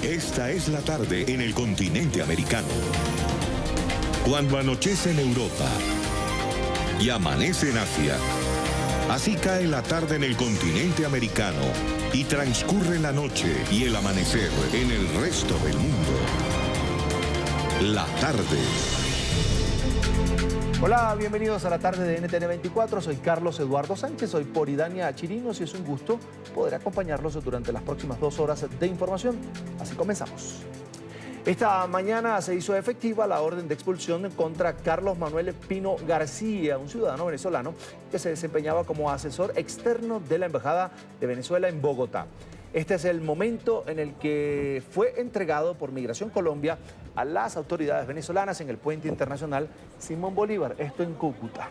Esta es la tarde en el continente americano. Cuando anochece en Europa y amanece en Asia, así cae la tarde en el continente americano y transcurre la noche y el amanecer en el resto del mundo. La tarde. Hola, bienvenidos a la tarde de NTN 24. Soy Carlos Eduardo Sánchez, soy Poridania Chirinos y es un gusto poder acompañarlos durante las próximas 2 horas de información. Así comenzamos. Esta mañana se hizo efectiva la orden de expulsión contra Carlos Manuel Pino García, un ciudadano venezolano que se desempeñaba como asesor externo de la Embajada de Venezuela en Bogotá. Este es el momento en el que fue entregado por Migración Colombia a las autoridades venezolanas en el puente internacional Simón Bolívar, esto en Cúcuta.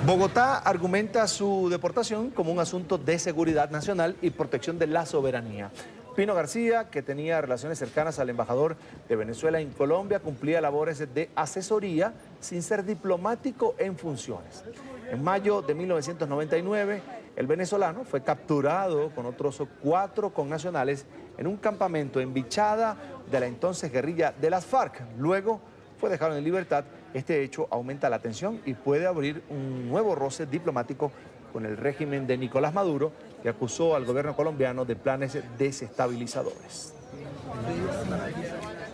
Bogotá argumenta su deportación como un asunto de seguridad nacional y protección de la soberanía. Pino García, que tenía relaciones cercanas al embajador de Venezuela en Colombia, cumplía labores de asesoría sin ser diplomático en funciones. En mayo de 1999, el venezolano fue capturado con otros 4 connacionales en un campamento en Vichada de la entonces guerrilla de las FARC. Luego fue dejado en libertad. Este hecho aumenta la tensión y puede abrir un nuevo roce diplomático con el régimen de Nicolás Maduro, que acusó al gobierno colombiano de planes desestabilizadores.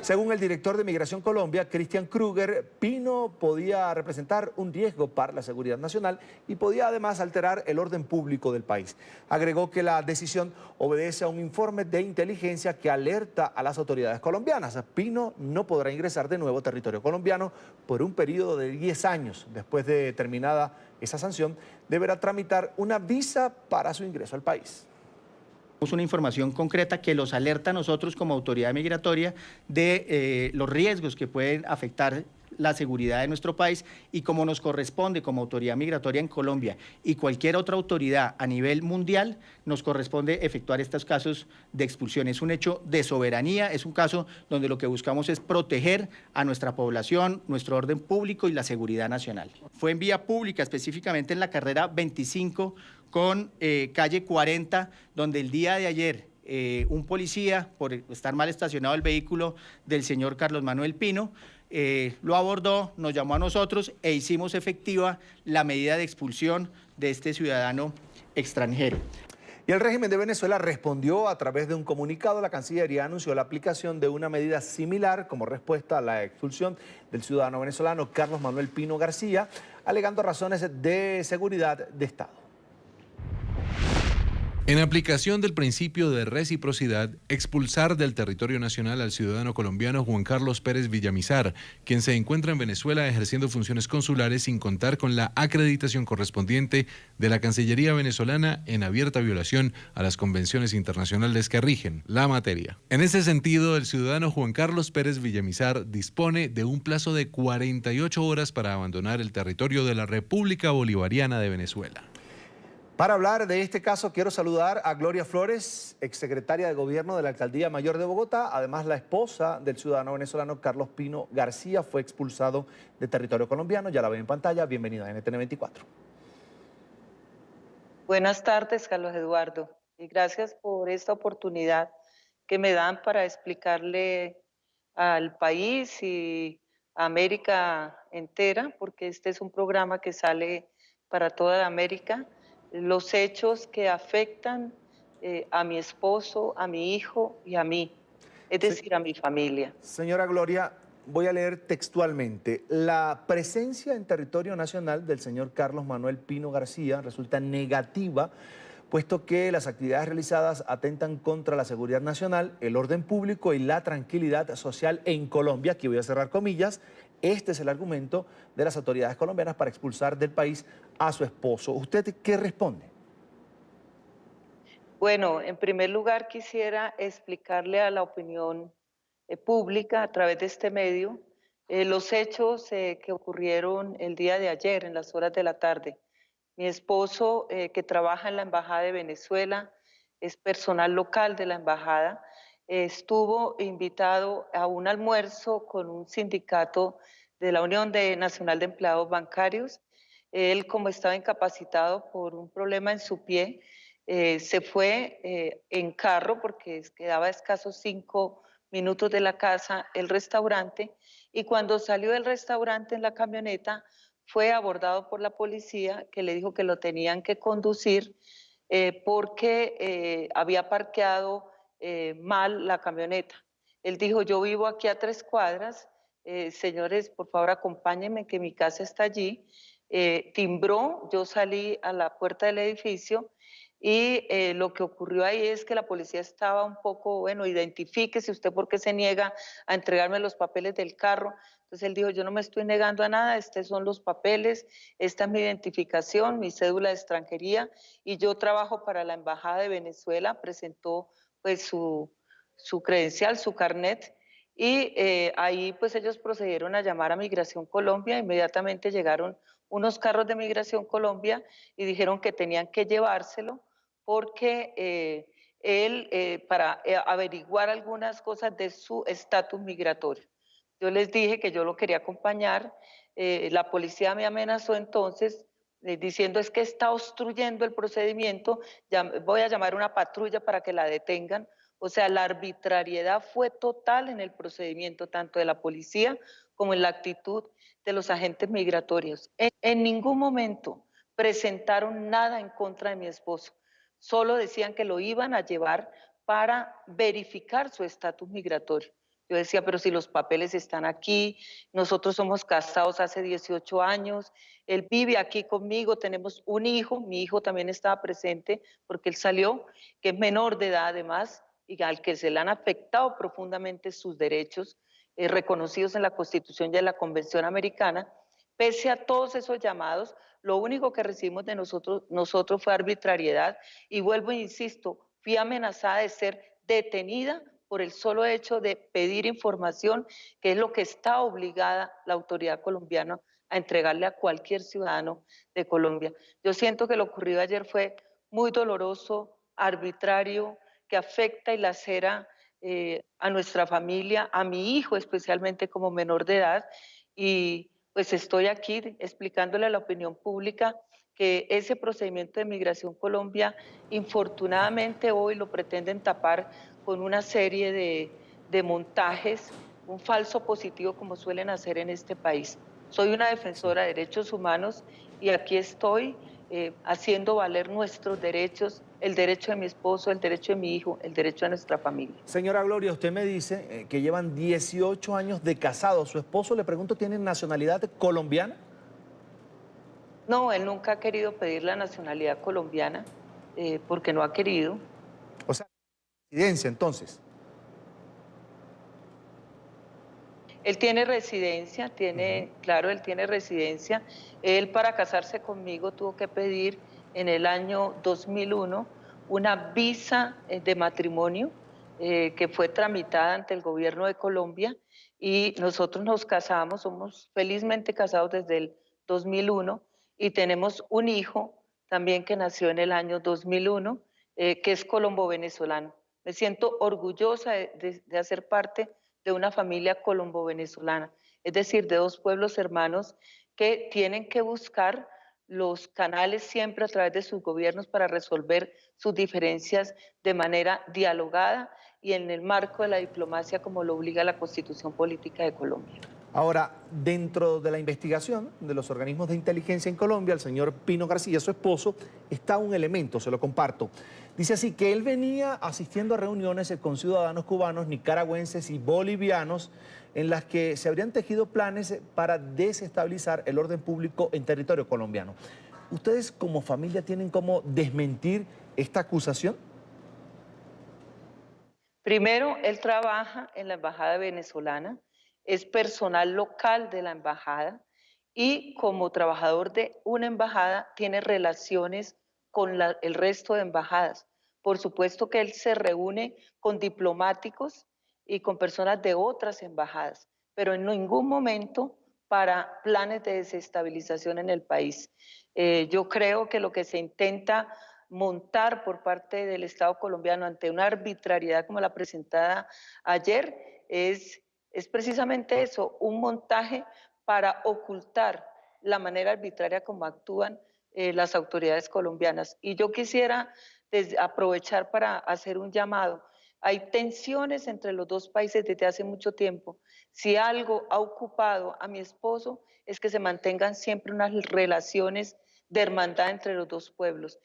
Según el director de Migración Colombia, Cristian Kruger, Pino podía representar un riesgo para la seguridad nacional y podía además alterar el orden público del país. Agregó que la decisión obedece a un informe de inteligencia que alerta a las autoridades colombianas. Pino no podrá ingresar de nuevo a territorio colombiano por un periodo de 10 años. Después de terminada esa sanción, deberá tramitar una visa para su ingreso al país. Una información concreta que los alerta a nosotros como autoridad migratoria de los riesgos que pueden afectar la seguridad de nuestro país y como nos corresponde como autoridad migratoria en Colombia y cualquier otra autoridad a nivel mundial, nos corresponde efectuar estos casos de expulsión. Es un hecho de soberanía, es un caso donde lo que buscamos es proteger a nuestra población, nuestro orden público y la seguridad nacional. Fue en vía pública, específicamente en la carrera 25 con calle 40, donde el día de ayer un policía, por estar mal estacionado el vehículo del señor Carlos Manuel Pino, lo abordó, nos llamó a nosotros e hicimos efectiva la medida de expulsión de este ciudadano extranjero. Y el régimen de Venezuela respondió a través de un comunicado. La Cancillería anunció la aplicación de una medida similar como respuesta a la expulsión del ciudadano venezolano Carlos Manuel Pino García, alegando razones de seguridad de Estado. En aplicación del principio de reciprocidad, expulsar del territorio nacional al ciudadano colombiano Juan Carlos Pérez Villamizar, quien se encuentra en Venezuela ejerciendo funciones consulares sin contar con la acreditación correspondiente de la Cancillería venezolana, en abierta violación a las convenciones internacionales que rigen la materia. En ese sentido, el ciudadano Juan Carlos Pérez Villamizar dispone de un plazo de 48 horas para abandonar el territorio de la República Bolivariana de Venezuela. Para hablar de este caso, quiero saludar a Gloria Flores, exsecretaria de Gobierno de la Alcaldía Mayor de Bogotá. Además, la esposa del ciudadano venezolano Carlos Pino García fue expulsado de territorio colombiano. Ya la ven en pantalla. Bienvenida a NTN 24. Buenas tardes, Carlos Eduardo. Y gracias por esta oportunidad que me dan para explicarle al país y a América entera, porque este es un programa que sale para toda América, los hechos que afectan a mi esposo, a mi hijo y a mí, es decir, a mi familia. Señora Gloria, voy a leer textualmente. La presencia en territorio nacional del señor Carlos Manuel Pino García resulta negativa, puesto que las actividades realizadas atentan contra la seguridad nacional, el orden público y la tranquilidad social en Colombia. Aquí voy a cerrar comillas. Este es el argumento de las autoridades colombianas para expulsar del país a su esposo. ¿Usted qué responde? Bueno, en primer lugar quisiera explicarle a la opinión pública a través de este medio los hechos que ocurrieron el día de ayer en las horas de la tarde. Mi esposo, que trabaja en la Embajada de Venezuela, es personal local de la Embajada, estuvo invitado a un almuerzo con un sindicato de la Unión Nacional de Empleados Bancarios Él, como estaba incapacitado por un problema en su pie, se fue en carro porque quedaba a escasos 5 minutos de la casa el restaurante, y cuando salió del restaurante en la camioneta fue abordado por la policía, que le dijo que lo tenían que conducir porque había parqueado mal la camioneta. Él dijo: yo vivo aquí a 3 cuadras, señores, por favor acompáñenme que mi casa está allí. Timbró, yo salí a la puerta del edificio y lo que ocurrió ahí es que la policía estaba un poco, bueno, identifíquese usted por qué se niega a entregarme los papeles del carro. Entonces él dijo: yo no me estoy negando a nada, estos son los papeles, esta es mi identificación, mi cédula de extranjería, y yo trabajo para la Embajada de Venezuela. Presentó pues su credencial, su carnet, y ahí pues ellos procedieron a llamar a Migración Colombia. Inmediatamente llegaron unos carros de Migración Colombia y dijeron que tenían que llevárselo porque él, para averiguar algunas cosas de su estatus migratorio. Yo les dije que yo lo quería acompañar. La policía me amenazó entonces diciendo: es que está obstruyendo el procedimiento, ya voy a llamar una patrulla para que la detengan. O sea, la arbitrariedad fue total en el procedimiento, tanto de la policía como en la actitud de los agentes migratorios. En ningún momento presentaron nada en contra de mi esposo, solo decían que lo iban a llevar para verificar su estatus migratorio. Yo decía: pero si los papeles están aquí, nosotros somos casados hace 18 años, él vive aquí conmigo, tenemos un hijo, mi hijo también estaba presente porque él salió, que es menor de edad además, y al que se le han afectado profundamente sus derechos reconocidos en la Constitución y en la Convención Americana. Pese a todos esos llamados, lo único que recibimos de nosotros fue arbitrariedad, y vuelvo e insisto, fui amenazada de ser detenida por el solo hecho de pedir información, que es lo que está obligada la autoridad colombiana a entregarle a cualquier ciudadano de Colombia. Yo siento que lo ocurrido ayer fue muy doloroso, arbitrario, que afecta y lacera a nuestra familia, a mi hijo especialmente como menor de edad, y pues estoy aquí explicándole a la opinión pública que ese procedimiento de Migración Colombia, infortunadamente hoy lo pretenden tapar con una serie de montajes, un falso positivo como suelen hacer en este país. Soy una defensora de derechos humanos y aquí estoy haciendo valer nuestros derechos, el derecho de mi esposo, el derecho de mi hijo, el derecho de nuestra familia. Señora Gloria, usted me dice que llevan 18 años de casados. ¿Su esposo, le pregunto, tiene nacionalidad colombiana? No, él nunca ha querido pedir la nacionalidad colombiana porque no ha querido. O sea, residencia entonces. Él tiene residencia, claro, él tiene residencia. Él, para casarse conmigo, tuvo que pedir en el año 2001 una visa de matrimonio que fue tramitada ante el gobierno de Colombia, y nosotros nos casamos, somos felizmente casados desde el 2001, y tenemos un hijo también que nació en el año 2001, que es colombo-venezolano. Me siento orgullosa de hacer parte de una familia colombo-venezolana, es decir, de 2 pueblos hermanos que tienen que buscar los canales siempre a través de sus gobiernos para resolver sus diferencias de manera dialogada y en el marco de la diplomacia, como lo obliga la Constitución Política de Colombia. Ahora, dentro de la investigación de los organismos de inteligencia en Colombia, el señor Pino García, su esposo, está un elemento, se lo comparto. Dice así que él venía asistiendo a reuniones con ciudadanos cubanos, nicaragüenses y bolivianos en las que se habrían tejido planes para desestabilizar el orden público en territorio colombiano. ¿Ustedes como familia tienen cómo desmentir esta acusación? Primero, él trabaja en la Embajada venezolana, es personal local de la embajada y como trabajador de una embajada tiene relaciones con el resto de embajadas. Por supuesto que él se reúne con diplomáticos y con personas de otras embajadas, pero en ningún momento para planes de desestabilización en el país. Yo creo que lo que se intenta montar por parte del Estado colombiano ante una arbitrariedad como la presentada ayer es precisamente eso, un montaje para ocultar la manera arbitraria como actúan las autoridades colombianas. Y yo quisiera aprovechar para hacer un llamado. Hay tensiones entre los dos países desde hace mucho tiempo. Si algo ha ocupado a mi esposo es que se mantengan siempre unas relaciones de hermandad entre los dos pueblos.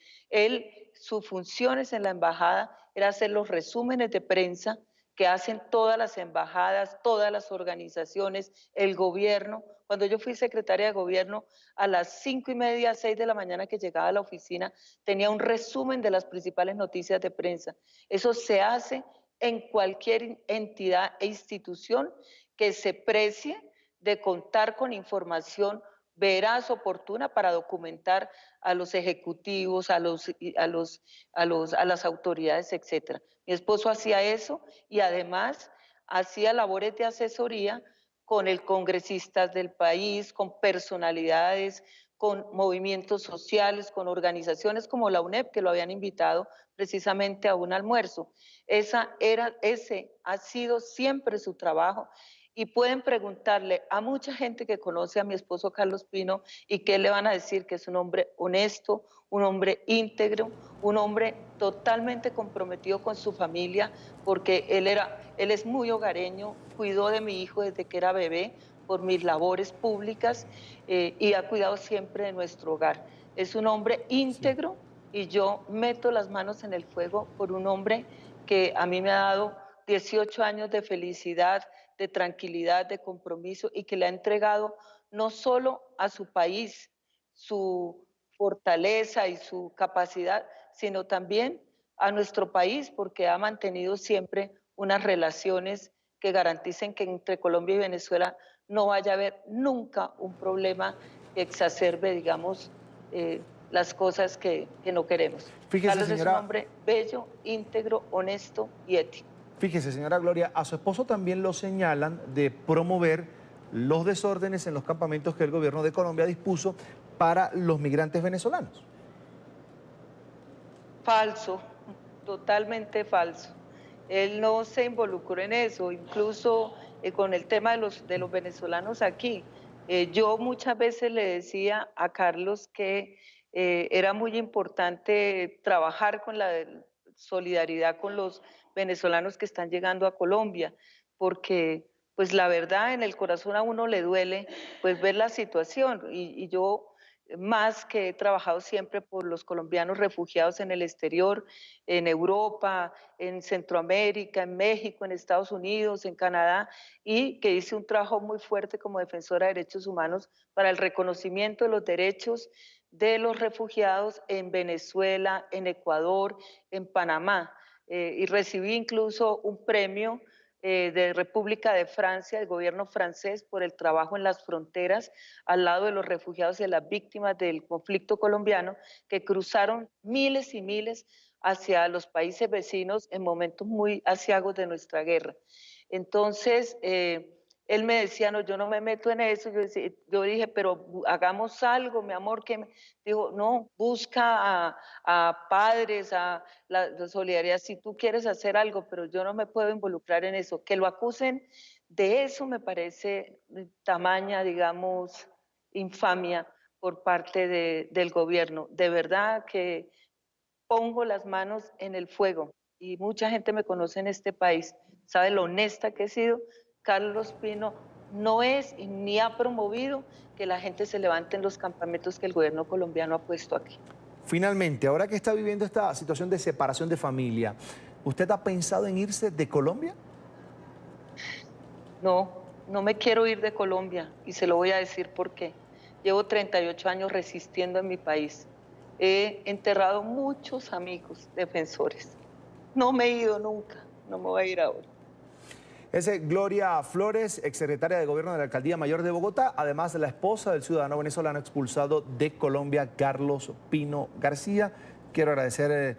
Sus funciones en la embajada era hacer los resúmenes de prensa que hacen todas las embajadas, todas las organizaciones, el gobierno. Cuando yo fui secretaria de gobierno, a las 5:30, 6 de la mañana que llegaba a la oficina, tenía un resumen de las principales noticias de prensa. Eso se hace en cualquier entidad e institución que se precie de contar con información veraz, oportuna para documentar a los ejecutivos, a las autoridades, etc. Mi esposo hacía eso y además hacía labores de asesoría con congresistas del país, con personalidades, con movimientos sociales, con organizaciones como la UNEP, que lo habían invitado precisamente a un almuerzo. Ese ha sido siempre su trabajo. Y pueden preguntarle a mucha gente que conoce a mi esposo Carlos Pino y que le van a decir que es un hombre honesto, un hombre íntegro, un hombre totalmente comprometido con su familia, porque él es muy hogareño, cuidó de mi hijo desde que era bebé por mis labores públicas y ha cuidado siempre de nuestro hogar. Es un hombre íntegro y yo meto las manos en el fuego por un hombre que a mí me ha dado 18 años de felicidad, de tranquilidad, de compromiso y que le ha entregado no solo a su país su fortaleza y su capacidad, sino también a nuestro país, porque ha mantenido siempre unas relaciones que garanticen que entre Colombia y Venezuela no vaya a haber nunca un problema que exacerbe, digamos, las cosas que no queremos. Fíjese, Carlos señora, es un hombre bello, íntegro, honesto y ético. Fíjese, señora Gloria, a su esposo también lo señalan de promover los desórdenes en los campamentos que el gobierno de Colombia dispuso para los migrantes venezolanos. Falso, totalmente falso. Él no se involucró en eso, incluso con el tema de los venezolanos aquí. Yo muchas veces le decía a Carlos que era muy importante trabajar con la solidaridad con los venezolanos que están llegando a Colombia, porque pues la verdad en el corazón a uno le duele pues ver la situación y yo más que he trabajado siempre por los colombianos refugiados en el exterior, en Europa, en Centroamérica, en México, en Estados Unidos, en Canadá, y que hice un trabajo muy fuerte como defensora de derechos humanos para el reconocimiento de los derechos de los refugiados en Venezuela, en Ecuador, en Panamá. Y recibí incluso un premio de República de Francia, del gobierno francés, por el trabajo en las fronteras al lado de los refugiados y de las víctimas del conflicto colombiano, que cruzaron miles y miles hacia los países vecinos en momentos muy aciagos de nuestra guerra. Entonces, él me decía, no, yo no me meto en eso. Yo dije, pero hagamos algo, mi amor. Dijo, no, busca a padres, a la solidaridad, si tú quieres hacer algo, pero yo no me puedo involucrar en eso. Que lo acusen de eso me parece tamaña, digamos, infamia por parte del gobierno. De verdad que pongo las manos en el fuego y mucha gente me conoce en este país, sabe lo honesta que he sido. Carlos Pino no es ni ha promovido que la gente se levante en los campamentos que el gobierno colombiano ha puesto aquí. Finalmente, ahora que está viviendo esta situación de separación de familia, ¿usted ha pensado en irse de Colombia? No, no me quiero ir de Colombia y se lo voy a decir por qué. Llevo 38 años resistiendo en mi país. He enterrado muchos amigos defensores. No me he ido nunca, no me voy a ir ahora. Es Gloria Flores, exsecretaria de Gobierno de la Alcaldía Mayor de Bogotá, además de la esposa del ciudadano venezolano expulsado de Colombia, Carlos Pino García. Quiero agradecer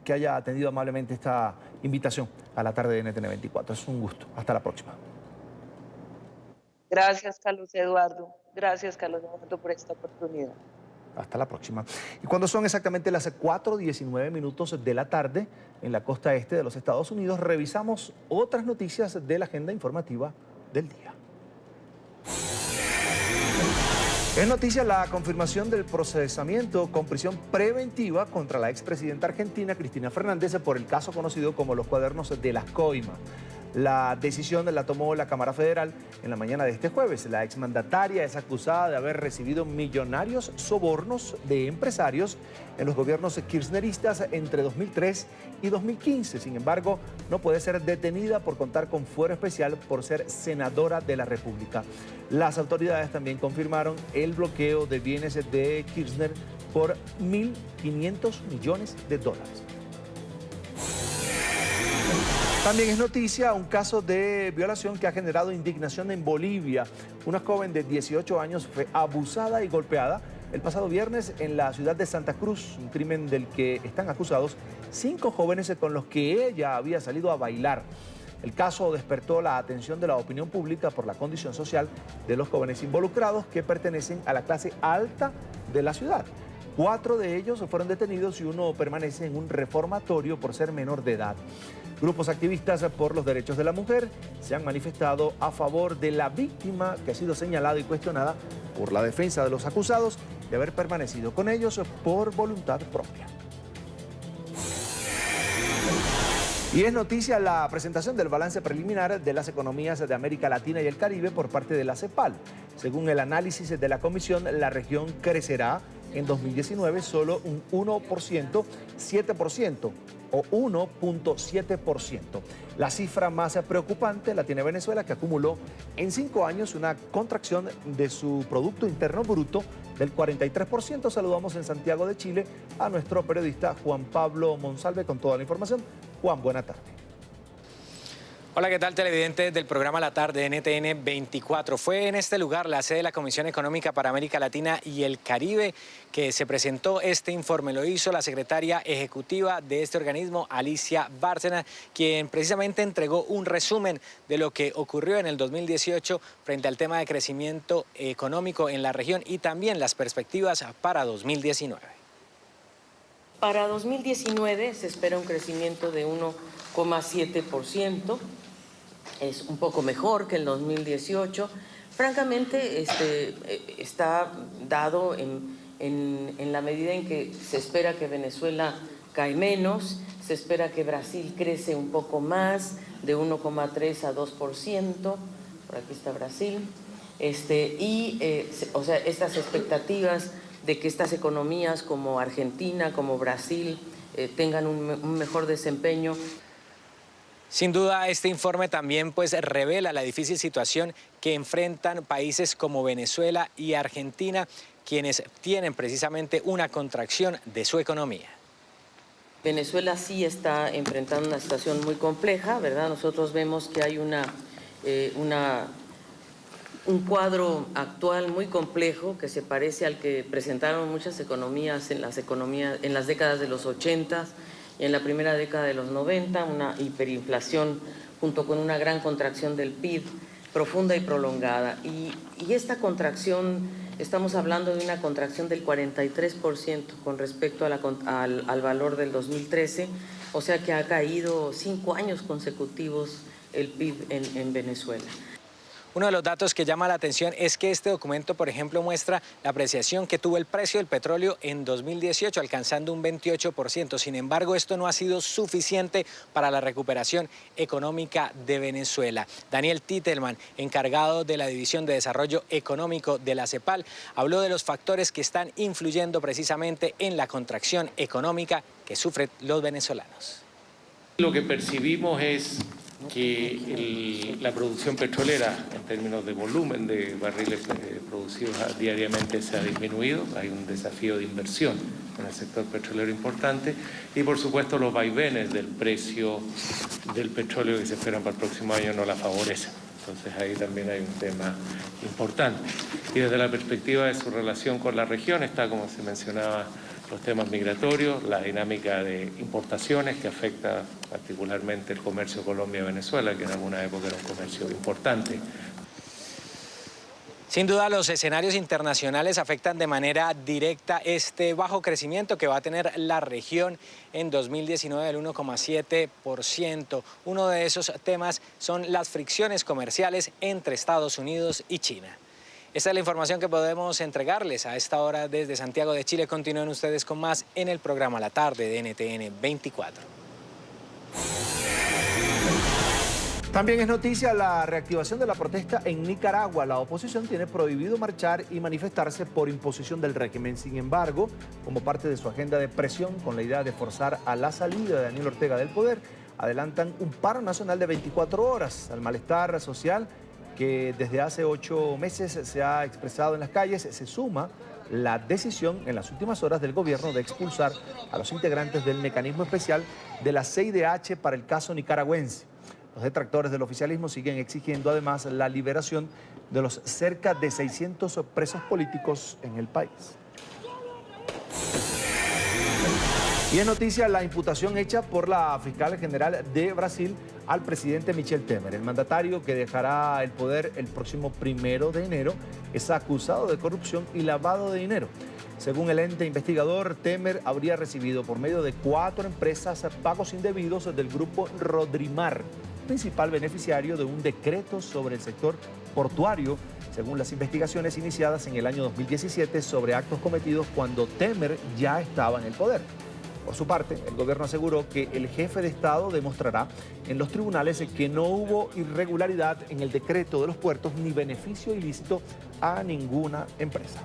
que haya atendido amablemente esta invitación a la tarde de NTN 24. Es un gusto. Hasta la próxima. Gracias, Carlos Eduardo. Gracias, Carlos Eduardo, por esta oportunidad. Hasta la próxima. Y cuando son exactamente las 4:19 de la tarde en la costa este de los Estados Unidos, revisamos otras noticias de la agenda informativa del día. Es noticia la confirmación del procesamiento con prisión preventiva contra la expresidenta argentina Cristina Fernández por el caso conocido como los cuadernos de las coimas. La decisión la tomó la Cámara Federal en la mañana de este jueves. La exmandataria es acusada de haber recibido millonarios sobornos de empresarios en los gobiernos kirchneristas entre 2003 y 2015. Sin embargo, no puede ser detenida por contar con fuero especial por ser senadora de la República. Las autoridades también confirmaron el bloqueo de bienes de Kirchner por 1.500 millones de dólares. También es noticia un caso de violación que ha generado indignación en Bolivia. Una joven de 18 años fue abusada y golpeada el pasado viernes en la ciudad de Santa Cruz, un crimen del que están acusados 5 jóvenes con los que ella había salido a bailar. El caso despertó la atención de la opinión pública por la condición social de los jóvenes involucrados que pertenecen a la clase alta de la ciudad. 4 de ellos fueron detenidos y 1 permanece en un reformatorio por ser menor de edad. Grupos activistas por los derechos de la mujer se han manifestado a favor de la víctima que ha sido señalada y cuestionada por la defensa de los acusados de haber permanecido con ellos por voluntad propia. Y es noticia la presentación del balance preliminar de las economías de América Latina y el Caribe por parte de la CEPAL. Según el análisis de la comisión, la región crecerá en 2019 solo un 1%, 7% o 1.7%. La cifra más preocupante la tiene Venezuela, que acumuló en 5 años una contracción de su Producto Interno Bruto del 43%. Saludamos en Santiago de Chile a nuestro periodista Juan Pablo Monsalve con toda la información. Juan, buena tarde. Hola, ¿qué tal, televidentes del programa La Tarde NTN 24? Fue en este lugar, la sede de la Comisión Económica para América Latina y el Caribe, que se presentó este informe. Lo hizo la secretaria ejecutiva de este organismo, Alicia Bárcena, quien precisamente entregó un resumen de lo que ocurrió en el 2018 frente al tema de crecimiento económico en la región y también las perspectivas para 2019. Para 2019 se espera un crecimiento de 1,7%. Es un poco mejor que el 2018. Francamente, está dado en la medida en que se espera que Venezuela cae menos, se espera que Brasil crece un poco más, de 1,3 a 2%, por aquí está Brasil, o sea, estas expectativas de que estas economías como Argentina, como Brasil, tengan un mejor desempeño. Sin duda, este informe también revela la difícil situación que enfrentan países como Venezuela y Argentina, quienes tienen precisamente una contracción de su economía. Venezuela sí está enfrentando una situación muy compleja, ¿verdad? Nosotros vemos que hay un cuadro actual muy complejo que se parece al que presentaron muchas economías en las décadas de los 80 y en la primera década de los 90, una hiperinflación junto con una gran contracción del PIB profunda y prolongada. Y esta contracción, estamos hablando de una contracción del 43% con respecto al valor del 2013, o sea que ha caído 5 años consecutivos el PIB en Venezuela. Uno de los datos que llama la atención es que este documento, por ejemplo, muestra la apreciación que tuvo el precio del petróleo en 2018, alcanzando un 28%. Sin embargo, esto no ha sido suficiente para la recuperación económica de Venezuela. Daniel Titelman, encargado de la División de Desarrollo Económico de la CEPAL, habló de los factores que están influyendo precisamente en la contracción económica que sufren los venezolanos. Lo que percibimos es que la producción petrolera en términos de volumen de barriles producidos diariamente se ha disminuido. Hay un desafío de inversión en el sector petrolero importante y por supuesto los vaivenes del precio del petróleo que se esperan para el próximo año no la favorecen. Entonces ahí también hay un tema importante. Y desde la perspectiva de su relación con la región está, como se mencionaba, los temas migratorios, la dinámica de importaciones que afecta particularmente el comercio Colombia-Venezuela, que en alguna época era un comercio importante. Sin duda, los escenarios internacionales afectan de manera directa este bajo crecimiento que va a tener la región en 2019 del 1,7%. Uno de esos temas son las fricciones comerciales entre Estados Unidos y China. Esta es la información que podemos entregarles a esta hora desde Santiago de Chile. Continúen ustedes con más en el programa La Tarde de NTN 24. También es noticia la reactivación de la protesta en Nicaragua. La oposición tiene prohibido marchar y manifestarse por imposición del régimen. Sin embargo, como parte de su agenda de presión con la idea de forzar a la salida de Daniel Ortega del poder, adelantan un paro nacional de 24 horas. Al malestar social que desde hace 8 meses se ha expresado en las calles, se suma la decisión en las últimas horas del gobierno de expulsar a los integrantes del mecanismo especial de la CIDH para el caso nicaragüense. Los detractores del oficialismo siguen exigiendo además la liberación de los cerca de 600 presos políticos en el país. Y es noticia la imputación hecha por la fiscal general de Brasil al presidente Michel Temer. El mandatario, que dejará el poder el próximo 1 de enero, es acusado de corrupción y lavado de dinero. Según el ente investigador, Temer habría recibido por medio de 4 empresas pagos indebidos del grupo Rodrimar, principal beneficiario de un decreto sobre el sector portuario, según las investigaciones iniciadas en el año 2017 sobre actos cometidos cuando Temer ya estaba en el poder. Por su parte, el gobierno aseguró que el jefe de Estado demostrará en los tribunales que no hubo irregularidad en el decreto de los puertos ni beneficio ilícito a ninguna empresa.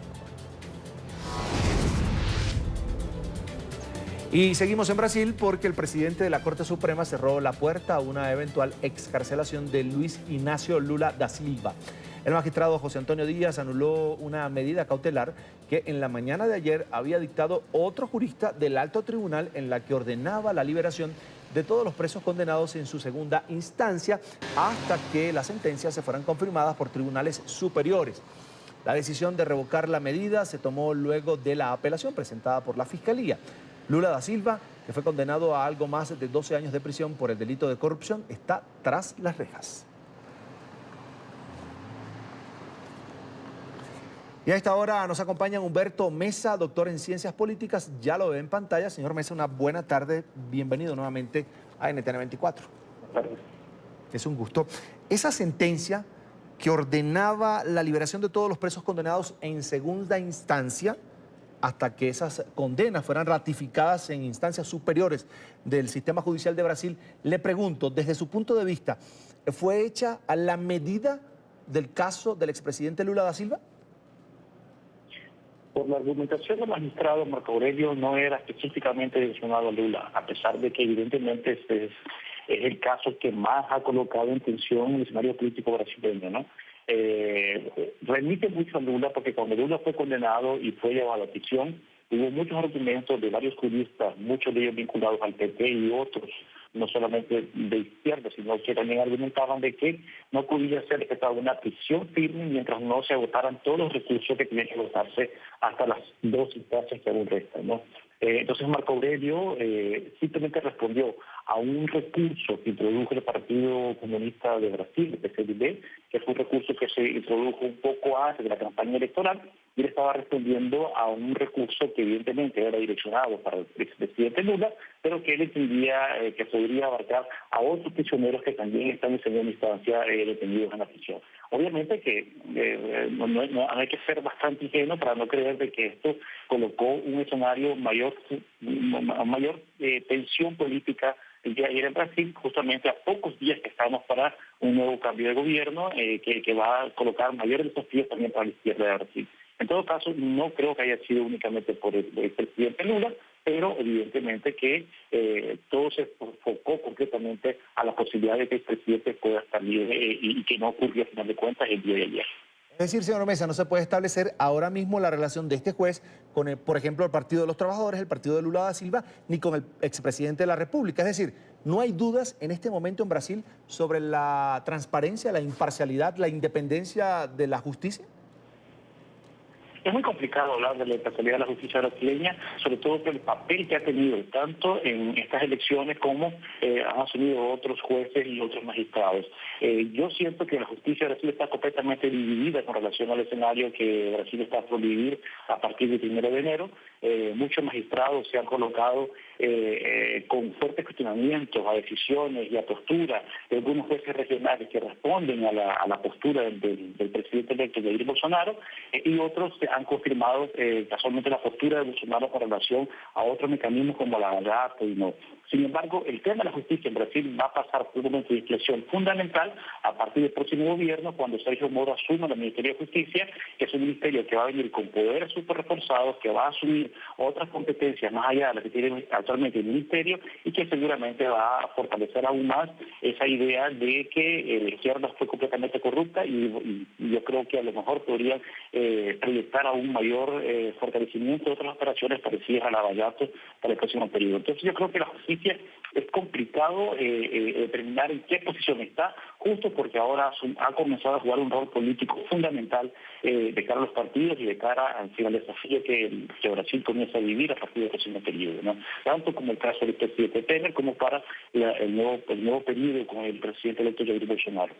Y seguimos en Brasil porque el presidente de la Corte Suprema cerró la puerta a una eventual excarcelación de Luis Inácio Lula da Silva. El magistrado José Antonio Díaz anuló una medida cautelar que en la mañana de ayer había dictado otro jurista del alto tribunal en la que ordenaba la liberación de todos los presos condenados en su segunda instancia hasta que las sentencias se fueran confirmadas por tribunales superiores. La decisión de revocar la medida se tomó luego de la apelación presentada por la Fiscalía. Lula da Silva, que fue condenado a algo más de 12 años de prisión por el delito de corrupción, está tras las rejas. Y a esta hora nos acompaña Humberto Mesa, doctor en Ciencias Políticas. Ya lo ve en pantalla. Señor Mesa, una buena tarde. Bienvenido nuevamente a NTN 24. Es un gusto. Esa sentencia que ordenaba la liberación de todos los presos condenados en segunda instancia, hasta que esas condenas fueran ratificadas en instancias superiores del sistema judicial de Brasil, le pregunto, desde su punto de vista, ¿fue hecha a la medida del caso del expresidente Lula da Silva? Por la argumentación del magistrado, Marco Aurelio no era específicamente direccionado a Lula, a pesar de que evidentemente este es el caso que más ha colocado en tensión el escenario político brasileño, ¿no? Remite mucho a Lula porque cuando Lula fue condenado y fue llevado a prisión, hubo muchos argumentos de varios juristas, muchos de ellos vinculados al PP y otros, no solamente de izquierda, sino que también argumentaban de que no podía ser efectuada una prisión firme mientras no se agotaran todos los recursos que tenían que agotarse hasta las 2 instancias que aún restan, ¿no? Entonces Marco Aurelio simplemente respondió a un recurso que introdujo el Partido Comunista de Brasil, el PCdoB, que fue un recurso que se introdujo un poco antes de la campaña electoral, y él estaba respondiendo a un recurso que evidentemente era direccionado para el expresidente Lula, pero que él entendía que podría abarcar a otros prisioneros que también están en segunda instancia detenidos en la prisión. Obviamente que no hay que ser bastante ingenuo para no creer de que esto colocó un escenario mayor tensión política el día de ayer en Brasil, justamente a pocos días que estamos para un nuevo cambio de gobierno que va a colocar mayores desafíos también para la izquierda de Brasil. En todo caso, no creo que haya sido únicamente por el presidente Lula, pero evidentemente que todo se enfocó concretamente a la posibilidad de que el presidente pueda salir y que no ocurrió a final de cuentas el día de ayer. Es decir, señor Mesa, no se puede establecer ahora mismo la relación de este juez con, por ejemplo, el Partido de los Trabajadores, el partido de Lula da Silva, ni con el expresidente de la República. Es decir, no hay dudas en este momento en Brasil sobre la transparencia, la imparcialidad, la independencia de la justicia. Es muy complicado hablar de la imparcialidad de la justicia brasileña, sobre todo por el papel que ha tenido tanto en estas elecciones como han asumido otros jueces y otros magistrados. Yo siento que la justicia de Brasil está completamente dividida con relación al escenario que Brasil está por vivir a partir del 1 de enero. muchos magistrados se han colocado con fuertes cuestionamientos a decisiones y a posturas de algunos jueces regionales que responden a la postura del presidente electo Jair Bolsonaro, y otros han confirmado casualmente la postura de Bolsonaro con relación a otros mecanismos como la Lava y no. Sin embargo, el tema de la justicia en Brasil va a pasar por un momento de inflexión fundamental a partir del próximo gobierno, cuando Sergio Moro asuma el Ministerio de Justicia, que es un ministerio que va a venir con poderes súper reforzados, que va a asumir otras competencias más allá de las que tiene actualmente el ministerio, y que seguramente va a fortalecer aún más esa idea de que la izquierda fue completamente corrupta, y yo creo que a lo mejor podría proyectar aún mayor fortalecimiento de otras operaciones parecidas a la Lava Jato para el próximo periodo. Entonces yo creo que la justicia es complicado determinar en qué posición está, justo porque ahora ha comenzado a jugar un rol político fundamental de cara a los partidos y de cara al desafío que Brasil comienza a vivir a partir del próximo periodo, ¿no? Tanto como el caso del presidente Temer, como para el nuevo periodo con el presidente electo Jair Bolsonaro.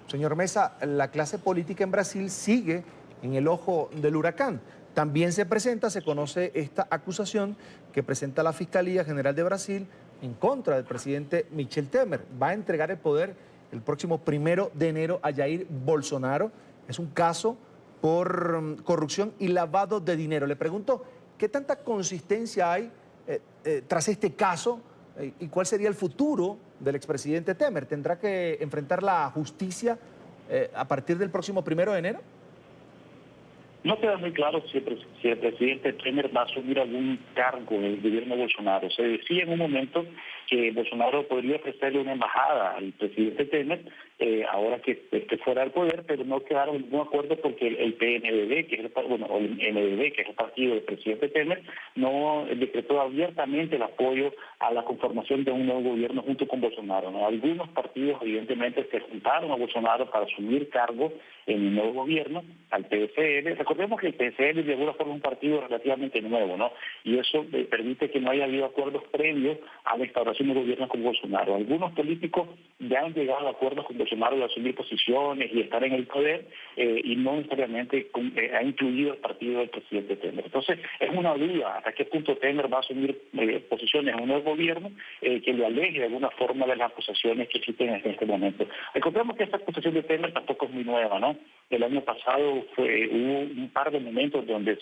Señor Mesa, la clase política en Brasil sigue en el ojo del huracán. También se conoce esta acusación que presenta la Fiscalía General de Brasil en contra del presidente Michel Temer. Va a entregar el poder el próximo 1 de enero a Jair Bolsonaro. Es un caso por corrupción y lavado de dinero. Le pregunto, ¿qué tanta consistencia hay tras este caso y cuál sería el futuro del expresidente Temer? ¿Tendrá que enfrentar la justicia a partir del próximo 1 de enero? No queda muy claro si el presidente Temer va a asumir algún cargo en el gobierno de Bolsonaro. Se decía en un momento que Bolsonaro podría ofrecerle una embajada al presidente Temer ahora que esté fuera del poder, pero no quedaron en ningún acuerdo porque el PNDB, que es el MDB, que es el partido del presidente Temer, no decretó abiertamente el apoyo a la conformación de un nuevo gobierno junto con Bolsonaro, ¿no? Algunos partidos evidentemente se juntaron a Bolsonaro para asumir cargo en el nuevo gobierno, al PSL. Recordemos que el PSL de alguna forma es un partido relativamente nuevo, ¿no? Y eso permite que no haya habido acuerdos previos a la instauración de gobiernos con Bolsonaro. Algunos políticos ya han llegado a acuerdos con Bolsonaro de asumir posiciones y estar en el poder, y no necesariamente ha incluido el partido del presidente Temer. Entonces, es una duda hasta qué punto Temer va a asumir posiciones en un nuevo gobierno que lo aleje de alguna forma de las acusaciones que existen en este momento. Recordemos que esta acusación de Temer tampoco es muy nueva, ¿no? El año pasado hubo un par de momentos donde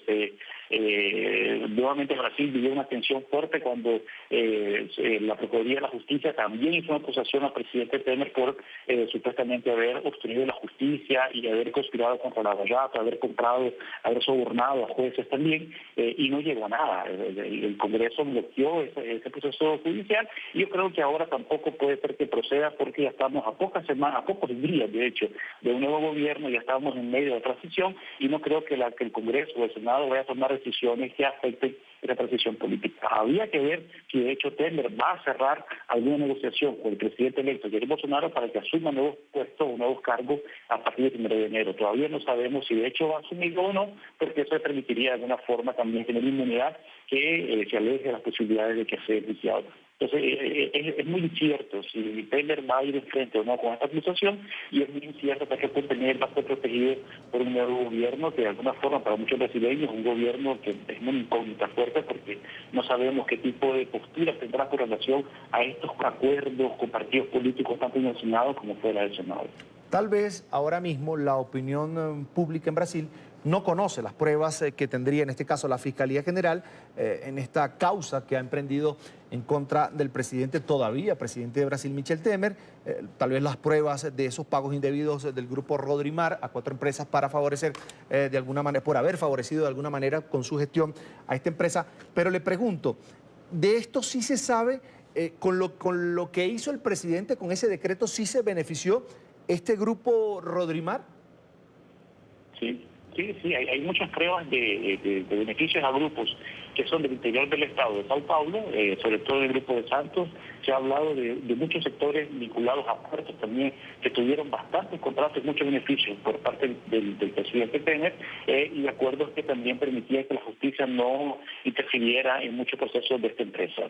nuevamente Brasil vivió una tensión fuerte cuando la Procuraduría de la Justicia también hizo una acusación al presidente Temer por supuestamente haber obstruido la justicia y haber conspirado contra la Lava Jato, haber sobornado a jueces también, y no llegó a nada. El Congreso bloqueó ese proceso judicial, y yo creo que ahora tampoco puede ser que proceda porque ya estamos a pocos días, de hecho, de un nuevo gobierno, ya estamos en medio de transición, y no creo que el Congreso o el Senado vaya a tomar decisiones que afecten la transición política. Había que ver si de hecho Temer va a cerrar alguna negociación con el presidente electo Jair Bolsonaro para que asuma nuevos puestos o nuevos cargos a partir del 1 de enero. Todavía no sabemos si de hecho va a asumirlo o no, porque eso le permitiría de alguna forma también tener inmunidad que se aleje de las posibilidades de que sea enjuiciado. Entonces, es muy incierto si Temer va a ir enfrente o no con esta acusación, y es muy incierto hasta qué punto él va a ser protegido por un nuevo gobierno que de alguna forma para muchos brasileños es un gobierno que es una incógnita fuerte, porque no sabemos qué tipo de postura tendrá con relación a estos acuerdos con partidos políticos tan mencionados como fue la del Senado. Tal vez ahora mismo la opinión pública en Brasil no conoce las pruebas que tendría en este caso la Fiscalía General en esta causa que ha emprendido en contra del presidente de Brasil, Michel Temer. Tal vez las pruebas de esos pagos indebidos del grupo Rodrimar a 4 empresas para favorecer de alguna manera, por haber favorecido de alguna manera con su gestión a esta empresa. Pero le pregunto, ¿de esto sí se sabe? Con lo que hizo el presidente con ese decreto, ¿sí se benefició este grupo Rodrimar? Sí, hay muchas pruebas de beneficios a grupos que son del interior del estado de Sao Paulo, sobre todo el grupo de Santos. Se ha hablado de muchos sectores vinculados a puertos también que tuvieron bastantes contratos y muchos beneficios por parte del presidente Temer, y acuerdos que también permitían que la justicia no interfiriera en muchos procesos de esta empresa.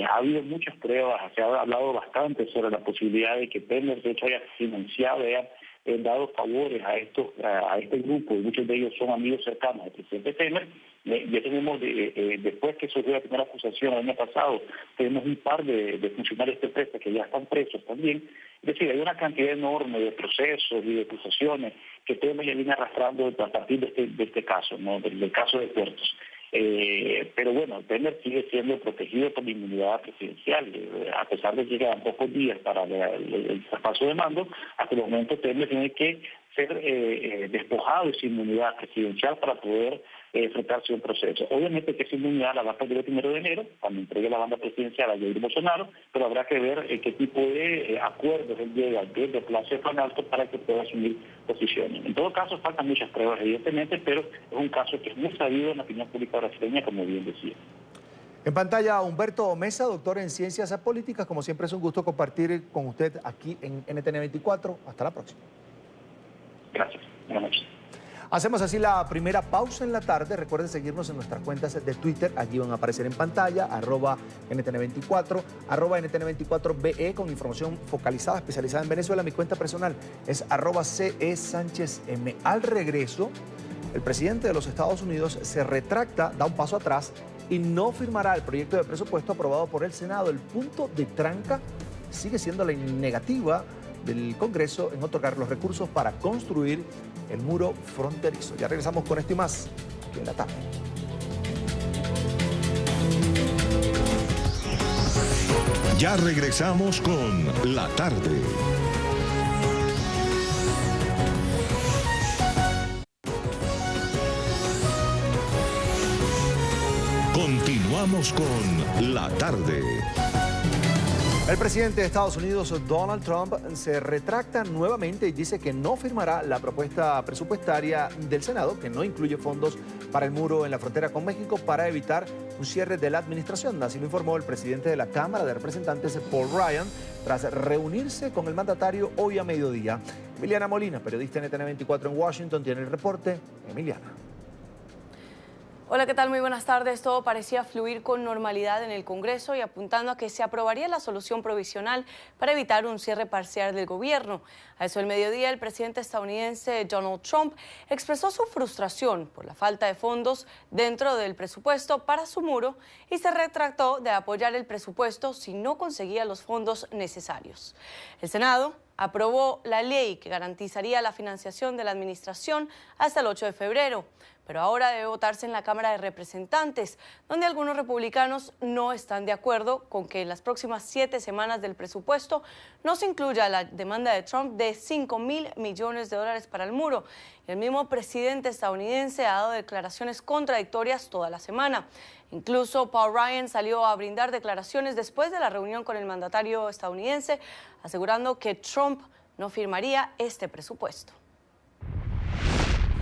Ha habido muchas pruebas, se ha hablado bastante sobre la posibilidad de que Temer de hecho haya financiado, haya dado favores a este grupo, y muchos de ellos son amigos cercanos del presidente Temer, Ya tenemos, después que surgió la primera acusación el año pasado, tenemos un par de funcionarios de empresa que ya están presos también. Es decir, hay una cantidad enorme de procesos y de acusaciones que TEMES ya viene arrastrando a partir de este caso, ¿no? Del caso de Puertos. Pero bueno, TEMES sigue siendo protegido por la inmunidad presidencial, a pesar de que quedan pocos días para el traspaso de mando. Hasta el momento TEMES tiene que ser despojado de su inmunidad presidencial para poder enfrentarse a un proceso. Obviamente que esa inmunidad la va a perder el 1 de enero, cuando entregue la banda presidencial a Jair Bolsonaro, pero habrá que ver qué tipo de acuerdos él llega desde Palacio de Planalto para que pueda asumir posiciones. En todo caso, faltan muchas pruebas, evidentemente, pero es un caso que es muy sabido en la opinión pública brasileña, como bien decía. En pantalla, Humberto Mesa, doctor en Ciencias Políticas. Como siempre, es un gusto compartir con usted aquí en NTN 24. Hasta la próxima. Gracias. Buenas noches. Hacemos así la primera pausa en la tarde. Recuerden seguirnos en nuestras cuentas de Twitter. Allí van a aparecer en pantalla, @NTN24, @NTN24BE, con información focalizada, especializada en Venezuela. Mi cuenta personal es @CESánchezM. Al regreso, el presidente de los Estados Unidos se retracta, da un paso atrás y no firmará el proyecto de presupuesto aprobado por el Senado. El punto de tranca sigue siendo la negativa del Congreso en otorgar los recursos para construir el muro fronterizo. Ya regresamos con esto y más aquí en la tarde. Ya regresamos con La Tarde. Continuamos con La Tarde. El presidente de Estados Unidos, Donald Trump, se retracta nuevamente y dice que no firmará la propuesta presupuestaria del Senado, que no incluye fondos para el muro en la frontera con México para evitar un cierre de la administración. Así lo informó el presidente de la Cámara de Representantes, Paul Ryan, tras reunirse con el mandatario hoy a mediodía. Emiliana Molina, periodista en NTN 24 en Washington, tiene el reporte. Emiliana. Hola, ¿qué tal? Muy buenas tardes. Todo parecía fluir con normalidad en el Congreso y apuntando a que se aprobaría la solución provisional para evitar un cierre parcial del gobierno. A eso del mediodía, el presidente estadounidense Donald Trump expresó su frustración por la falta de fondos dentro del presupuesto para su muro y se retractó de apoyar el presupuesto si no conseguía los fondos necesarios. El Senado aprobó la ley que garantizaría la financiación de la administración hasta el 8 de febrero. Pero ahora debe votarse en la Cámara de Representantes, donde algunos republicanos no están de acuerdo con que en las próximas 7 semanas del presupuesto no se incluya la demanda de Trump de $5.000 millones para el muro. El mismo presidente estadounidense ha dado declaraciones contradictorias toda la semana. Incluso Paul Ryan salió a brindar declaraciones después de la reunión con el mandatario estadounidense, asegurando que Trump no firmaría este presupuesto.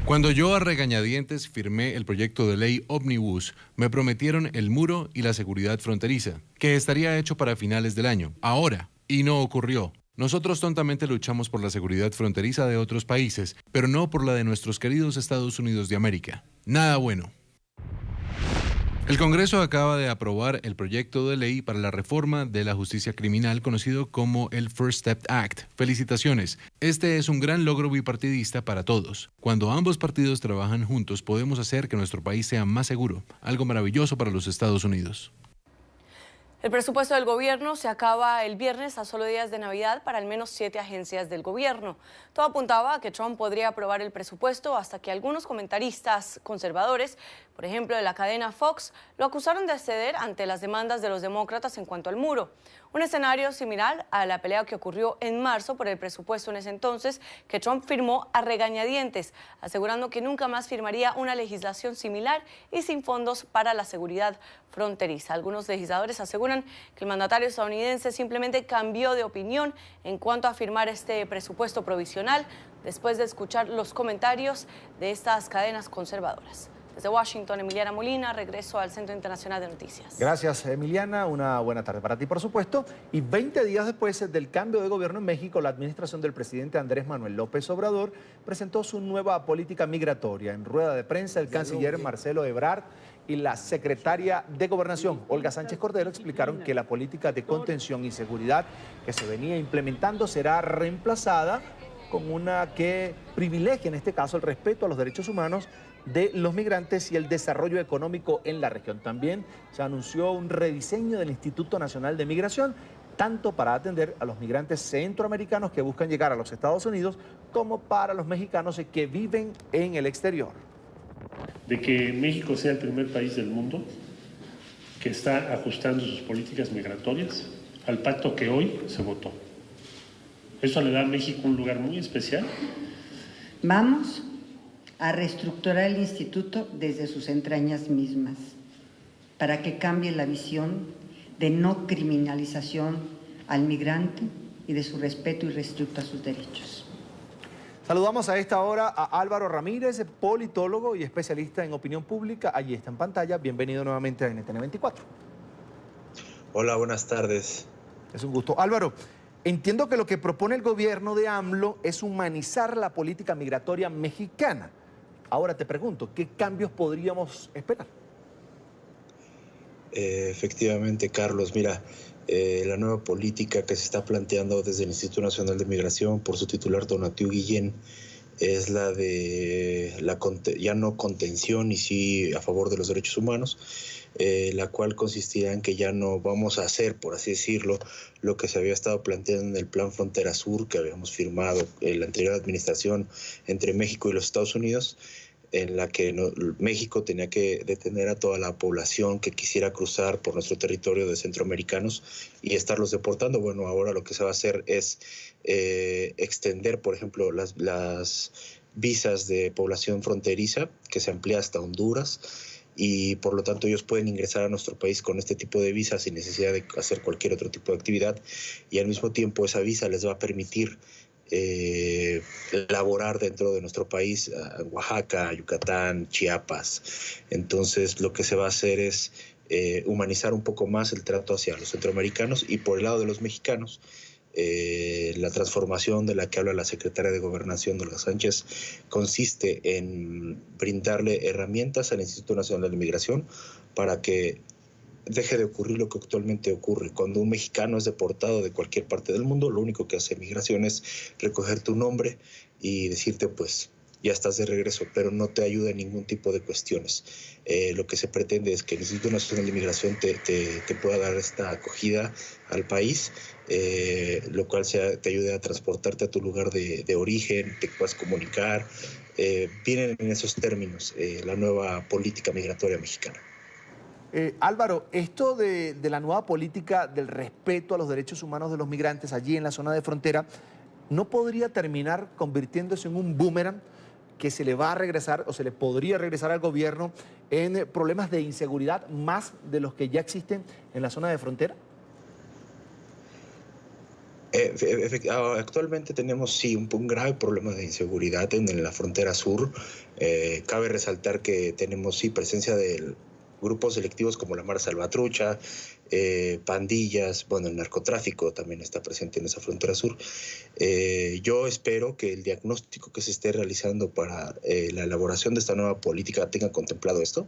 Cuando yo a regañadientes firmé el proyecto de ley Omnibus, me prometieron el muro y la seguridad fronteriza, que estaría hecho para finales del año. Ahora, y no ocurrió. Nosotros tontamente luchamos por la seguridad fronteriza de otros países, pero no por la de nuestros queridos Estados Unidos de América. Nada bueno. El Congreso acaba de aprobar el proyecto de ley para la reforma de la justicia criminal conocido como el First Step Act. Felicitaciones. Este es un gran logro bipartidista para todos. Cuando ambos partidos trabajan juntos podemos hacer que nuestro país sea más seguro. Algo maravilloso para los Estados Unidos. El presupuesto del gobierno se acaba el viernes a solo días de Navidad para al menos 7 agencias del gobierno. Todo apuntaba a que Trump podría aprobar el presupuesto hasta que algunos comentaristas conservadores, por ejemplo de la cadena Fox, lo acusaron de ceder ante las demandas de los demócratas en cuanto al muro. Un escenario similar a la pelea que ocurrió en marzo por el presupuesto en ese entonces, que Trump firmó a regañadientes, asegurando que nunca más firmaría una legislación similar y sin fondos para la seguridad fronteriza. Algunos legisladores aseguran que el mandatario estadounidense simplemente cambió de opinión en cuanto a firmar este presupuesto provisional después de escuchar los comentarios de estas cadenas conservadoras. Desde Washington, Emiliana Molina, regreso al Centro Internacional de Noticias. Gracias, Emiliana. Una buena tarde para ti, por supuesto. Y 20 días después del cambio de gobierno en México, la administración del presidente Andrés Manuel López Obrador presentó su nueva política migratoria. En rueda de prensa, el canciller Marcelo Ebrard y la secretaria de Gobernación, Olga Sánchez Cordero, explicaron que la política de contención y seguridad que se venía implementando será reemplazada con una que privilegie, en este caso, el respeto a los derechos humanos de los migrantes y el desarrollo económico en la región. También se anunció un rediseño del Instituto Nacional de Migración, tanto para atender a los migrantes centroamericanos que buscan llegar a los Estados Unidos, como para los mexicanos que viven en el exterior. De que México sea el primer país del mundo que está ajustando sus políticas migratorias al pacto que hoy se votó. Eso le da a México un lugar muy especial. Vamos a reestructurar el instituto desde sus entrañas mismas, para que cambie la visión de no criminalización al migrante y de su respeto y respeto a sus derechos. Saludamos a esta hora a Álvaro Ramírez, politólogo y especialista en opinión pública. Allí está en pantalla. Bienvenido nuevamente a NTN 24. Hola, buenas tardes. Es un gusto. Álvaro, entiendo que lo que propone el gobierno de AMLO es humanizar la política migratoria mexicana. Ahora te pregunto, ¿qué cambios podríamos esperar? Efectivamente, Carlos, mira, la nueva política que se está planteando desde el Instituto Nacional de Migración por su titular Tonatiuh Guillén es la de ya no contención y sí a favor de los derechos humanos, la cual consistía en que ya no vamos a hacer, por así decirlo, lo que se había estado planteando en el Plan Frontera Sur que habíamos firmado en la anterior administración entre México y los Estados Unidos, en la que México tenía que detener a toda la población que quisiera cruzar por nuestro territorio de centroamericanos y estarlos deportando. Bueno, ahora lo que se va a hacer es extender, por ejemplo, las visas de población fronteriza, que se amplía hasta Honduras, y por lo tanto ellos pueden ingresar a nuestro país con este tipo de visas sin necesidad de hacer cualquier otro tipo de actividad, y al mismo tiempo esa visa les va a permitir laborar dentro de nuestro país, Oaxaca, Yucatán, Chiapas. Entonces lo que se va a hacer es humanizar un poco más el trato hacia los centroamericanos, y por el lado de los mexicanos, la transformación de la que habla la secretaria de Gobernación, Olga Sánchez, consiste en brindarle herramientas al Instituto Nacional de Migración para que deje de ocurrir lo que actualmente ocurre. Cuando un mexicano es deportado de cualquier parte del mundo, lo único que hace migración es recoger tu nombre y decirte, pues, ya estás de regreso, pero no te ayuda en ningún tipo de cuestiones. Lo que se pretende es que el Instituto Nacional de Migración te pueda dar esta acogida al país, lo cual te ayude a transportarte a tu lugar de origen, te puedas comunicar. Vienen en esos términos la nueva política migratoria mexicana. Álvaro, esto de la nueva política del respeto a los derechos humanos de los migrantes allí en la zona de frontera, ¿no podría terminar convirtiéndose en un boomerang que se le va a regresar o se le podría regresar al gobierno en problemas de inseguridad más de los que ya existen en la zona de frontera? Actualmente tenemos sí un grave problema de inseguridad en la frontera sur. Cabe resaltar que tenemos sí presencia de grupos delictivos como la Mara Salvatrucha, pandillas, bueno, el narcotráfico también está presente en esa frontera sur. Yo espero que el diagnóstico que se esté realizando para la elaboración de esta nueva política tenga contemplado esto,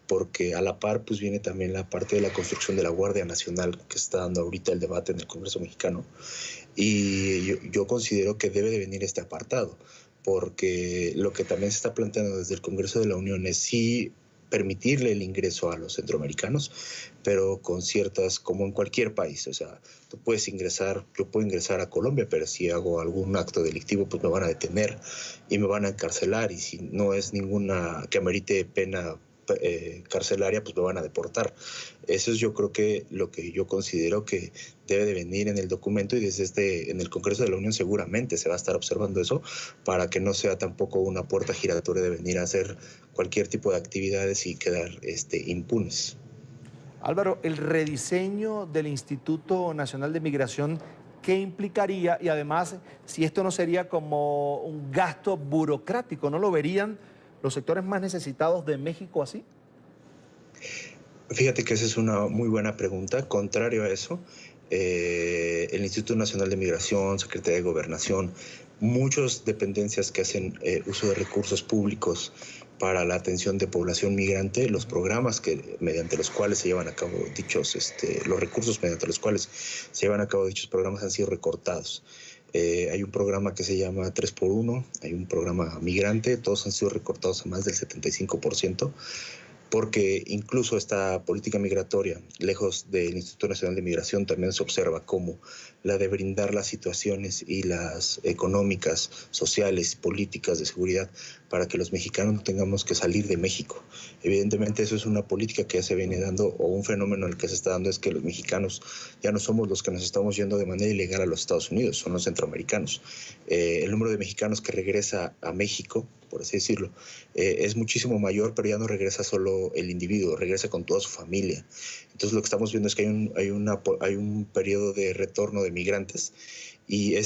porque a la par pues viene también la parte de la construcción de la Guardia Nacional que está dando ahorita el debate en el Congreso mexicano, y yo considero que debe de venir este apartado, porque lo que también se está planteando desde el Congreso de la Unión es sí permitirle el ingreso a los centroamericanos, pero con ciertas, como en cualquier país, o sea, tú puedes ingresar, yo puedo ingresar a Colombia, pero si hago algún acto delictivo, pues me van a detener y me van a encarcelar, y si no es ninguna que amerite pena carcelaria, pues me van a deportar. Eso es, yo creo que lo que yo considero que debe de venir en el documento, y desde en el Congreso de la Unión seguramente se va a estar observando eso, para que no sea tampoco una puerta giratoria de venir a hacer cualquier tipo de actividades y quedar impunes. Álvaro, el rediseño del Instituto Nacional de Migración, ¿qué implicaría? Y además, si esto no sería como un gasto burocrático, ¿no lo verían los sectores más necesitados de México así? Fíjate que esa es una muy buena pregunta. Contrario a eso, el Instituto Nacional de Migración, Secretaría de Gobernación, muchas dependencias que hacen uso de recursos públicos para la atención de población migrante, los programas mediante los cuales se llevan a cabo dichos, los recursos mediante los cuales se llevan a cabo dichos programas han sido recortados. Hay un programa que se llama 3x1, hay un programa migrante, todos han sido recortados a más del 75%, porque incluso esta política migratoria, lejos del Instituto Nacional de Migración, también se observa como la de brindar las situaciones y las económicas, sociales, políticas de seguridad para que los mexicanos no tengamos que salir de México. Evidentemente eso es una política que ya se viene dando, o un fenómeno en el que se está dando es que los mexicanos ya no somos los que nos estamos yendo de manera ilegal a los Estados Unidos, son los centroamericanos. El número de mexicanos que regresa a México, por así decirlo, es muchísimo mayor, pero ya no regresa solo el individuo, regresa con toda su familia. Entonces lo que estamos viendo es que hay un periodo de retorno de migrantes, y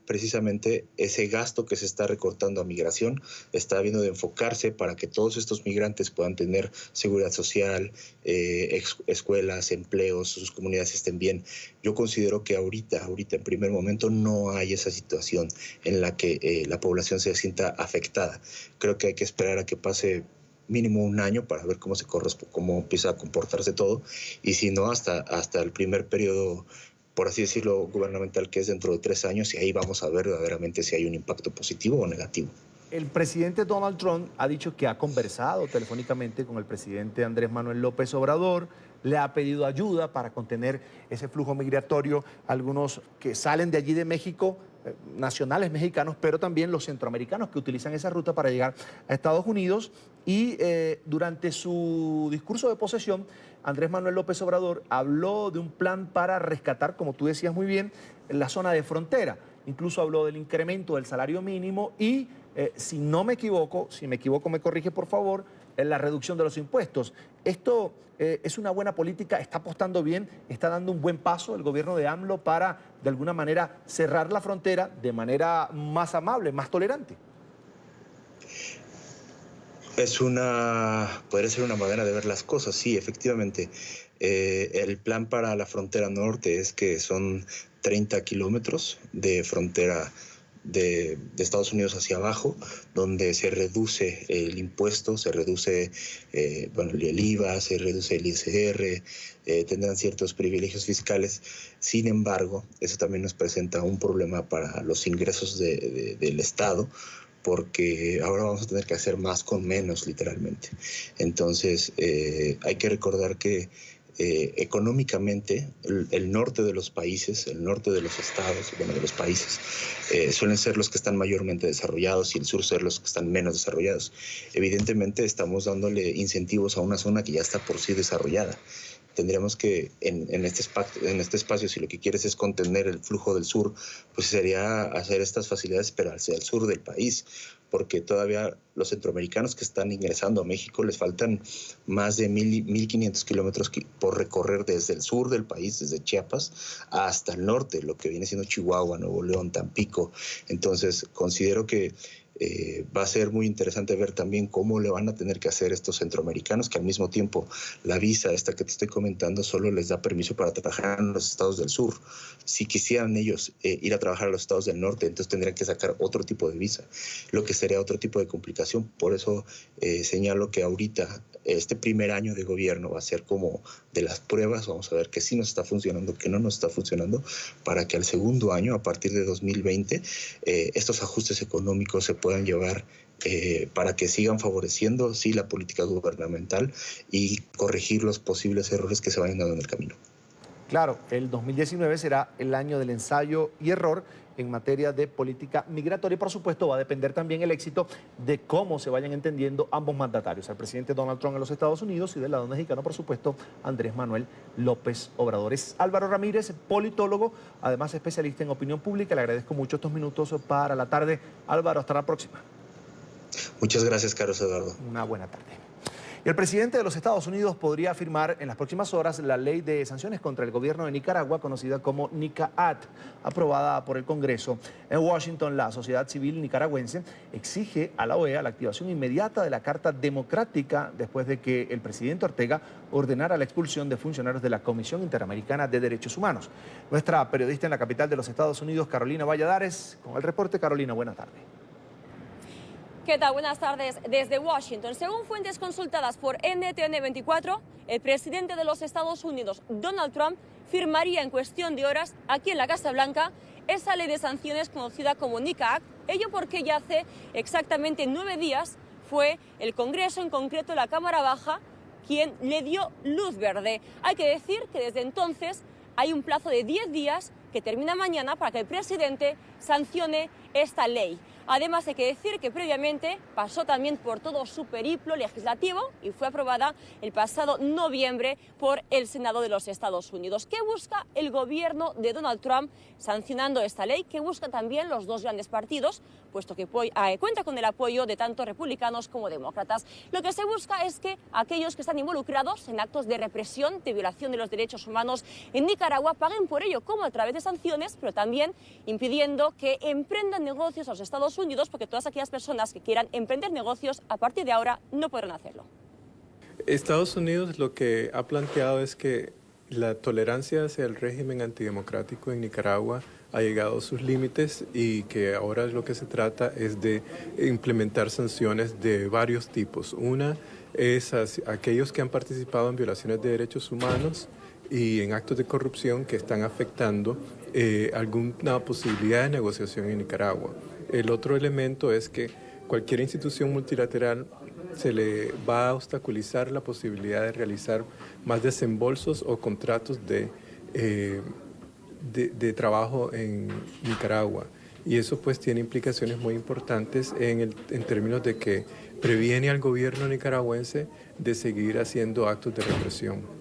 precisamente ese gasto que se está recortando a migración está habiendo de enfocarse para que todos estos migrantes puedan tener seguridad social, escuelas, empleos, sus comunidades estén bien. Yo considero que ahorita en primer momento no hay esa situación en la que la población se sienta afectada. Creo que hay que esperar a que pase mínimo un año para ver cómo empieza a comportarse todo, y si no, hasta el primer periodo, por así decirlo, gubernamental, que es dentro de 3 años, y ahí vamos a ver verdaderamente si hay un impacto positivo o negativo. El presidente Donald Trump ha dicho que ha conversado telefónicamente con el presidente Andrés Manuel López Obrador, le ha pedido ayuda para contener ese flujo migratorio, algunos que salen de allí de México, nacionales mexicanos, pero también los centroamericanos que utilizan esa ruta para llegar a Estados Unidos. Y durante su discurso de posesión, Andrés Manuel López Obrador habló de un plan para rescatar, como tú decías muy bien, la zona de frontera. Incluso habló del incremento del salario mínimo y, si me equivoco me corrige por favor, la reducción de los impuestos. Esto es una buena política, está apostando bien, está dando un buen paso el gobierno de AMLO para, de alguna manera, cerrar la frontera de manera más amable, más tolerante. Podría ser una manera de ver las cosas, sí, efectivamente. El plan para la frontera norte es que son 30 kilómetros de frontera de Estados Unidos hacia abajo, donde se reduce el impuesto, se reduce el IVA, se reduce el ISR, tendrán ciertos privilegios fiscales. Sin embargo, eso también nos presenta un problema para los ingresos del Estado, porque ahora vamos a tener que hacer más con menos, literalmente. Entonces, hay que recordar que económicamente el norte de los países, el norte de los estados, de los países, suelen ser los que están mayormente desarrollados, y el sur ser los que están menos desarrollados. Evidentemente estamos dándole incentivos a una zona que ya está por sí desarrollada. Tendríamos que, en este espacio, si lo que quieres es contener el flujo del sur, pues sería hacer estas facilidades, pero hacia el sur del país, porque todavía los centroamericanos que están ingresando a México les faltan más de 1.500 kilómetros por recorrer desde el sur del país, desde Chiapas, hasta el norte, lo que viene siendo Chihuahua, Nuevo León, Tampico. Entonces, considero que va a ser muy interesante ver también cómo le van a tener que hacer estos centroamericanos, que al mismo tiempo la visa esta que te estoy comentando solo les da permiso para trabajar en los estados del sur. Si quisieran ellos ir a trabajar a los estados del norte, entonces tendrían que sacar otro tipo de visa, lo que sería otro tipo de complicación. Por eso señalo que ahorita este primer año de gobierno va a ser como de las pruebas. Vamos a ver qué sí nos está funcionando, qué no nos está funcionando, para que al segundo año, a partir de 2020, estos ajustes económicos se puedan llevar para que sigan favoreciendo, sí, la política gubernamental y corregir los posibles errores que se vayan dando en el camino. Claro, el 2019 será el año del ensayo y error en materia de política migratoria, y por supuesto va a depender también el éxito de cómo se vayan entendiendo ambos mandatarios, el presidente Donald Trump en los Estados Unidos y del lado mexicano, por supuesto, Andrés Manuel López Obrador. Es Álvaro Ramírez, politólogo, además especialista en opinión pública. Le agradezco mucho estos minutos para la tarde. Álvaro, hasta la próxima. Muchas gracias, Carlos Eduardo. Una buena tarde. Y el presidente de los Estados Unidos podría firmar en las próximas horas la ley de sanciones contra el gobierno de Nicaragua, conocida como NICA-AT, aprobada por el Congreso. En Washington, la sociedad civil nicaragüense exige a la OEA la activación inmediata de la Carta Democrática después de que el presidente Ortega ordenara la expulsión de funcionarios de la Comisión Interamericana de Derechos Humanos. Nuestra periodista en la capital de los Estados Unidos, Carolina Valladares, con el reporte. Carolina, buena tarde. ¿Qué tal? Buenas tardes desde Washington. Según fuentes consultadas por NTN 24, el presidente de los Estados Unidos, Donald Trump, firmaría en cuestión de horas aquí en la Casa Blanca esa ley de sanciones conocida como NICA Act, ello porque ya hace exactamente 9 días fue el Congreso, en concreto la Cámara Baja, quien le dio luz verde. Hay que decir que desde entonces hay un plazo de 10 días que termina mañana para que el presidente sancione esta ley. Además, hay que decir que previamente pasó también por todo su periplo legislativo y fue aprobada el pasado noviembre por el Senado de los Estados Unidos. ¿Qué busca el gobierno de Donald Trump sancionando esta ley? ¿Qué buscan también los dos grandes partidos? Puesto que cuenta con el apoyo de tanto republicanos como demócratas. Lo que se busca es que aquellos que están involucrados en actos de represión, de violación de los derechos humanos en Nicaragua, paguen por ello, como a través de sanciones, pero también impidiendo que emprendan negocios a los Estados Unidos, porque todas aquellas personas que quieran emprender negocios a partir de ahora no podrán hacerlo. Estados Unidos lo que ha planteado es que la tolerancia hacia el régimen antidemocrático en Nicaragua ha llegado a sus límites y que ahora lo que se trata es de implementar sanciones de varios tipos. Una es aquellos que han participado en violaciones de derechos humanos y en actos de corrupción que están afectando alguna posibilidad de negociación en Nicaragua. El otro elemento es que cualquier institución multilateral se le va a obstaculizar la posibilidad de realizar más desembolsos o contratos de trabajo en Nicaragua. Y eso pues tiene implicaciones muy importantes en términos de que previene al gobierno nicaragüense de seguir haciendo actos de represión.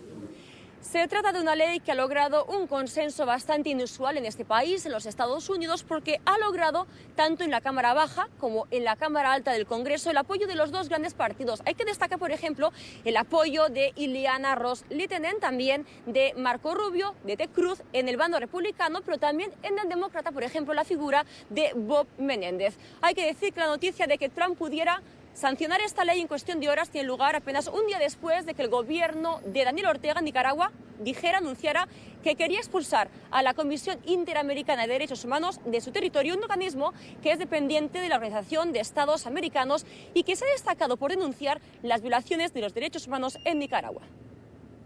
Se trata de una ley que ha logrado un consenso bastante inusual en este país, en los Estados Unidos, porque ha logrado, tanto en la Cámara Baja como en la Cámara Alta del Congreso, el apoyo de los dos grandes partidos. Hay que destacar, por ejemplo, el apoyo de Ileana Ros-Lehtinen, también de Marco Rubio, de Ted Cruz, en el bando republicano, pero también en el demócrata, por ejemplo, la figura de Bob Menéndez. Hay que decir que la noticia de que Trump pudiera sancionar esta ley en cuestión de horas tiene lugar apenas un día después de que el gobierno de Daniel Ortega en Nicaragua anunciara que quería expulsar a la Comisión Interamericana de Derechos Humanos de su territorio, un organismo que es dependiente de la Organización de Estados Americanos y que se ha destacado por denunciar las violaciones de los derechos humanos en Nicaragua.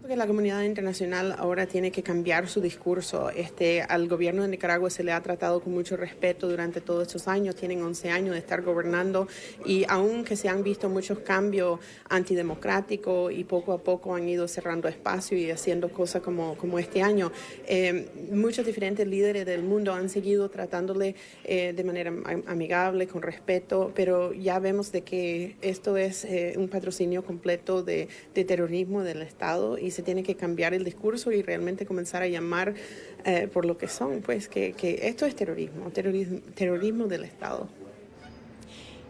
Que la comunidad internacional ahora tiene que cambiar su discurso. Al gobierno de Nicaragua se le ha tratado con mucho respeto durante todos estos años. Tienen 11 años de estar gobernando y aunque se han visto muchos cambios antidemocráticos y poco a poco han ido cerrando espacio y haciendo cosas como este año, muchos diferentes líderes del mundo han seguido tratándole de manera amigable, con respeto, pero ya vemos de que esto es un patrocinio completo de terrorismo del Estado y se tiene que cambiar el discurso y realmente comenzar a llamar por lo que son, pues que esto es terrorismo del Estado.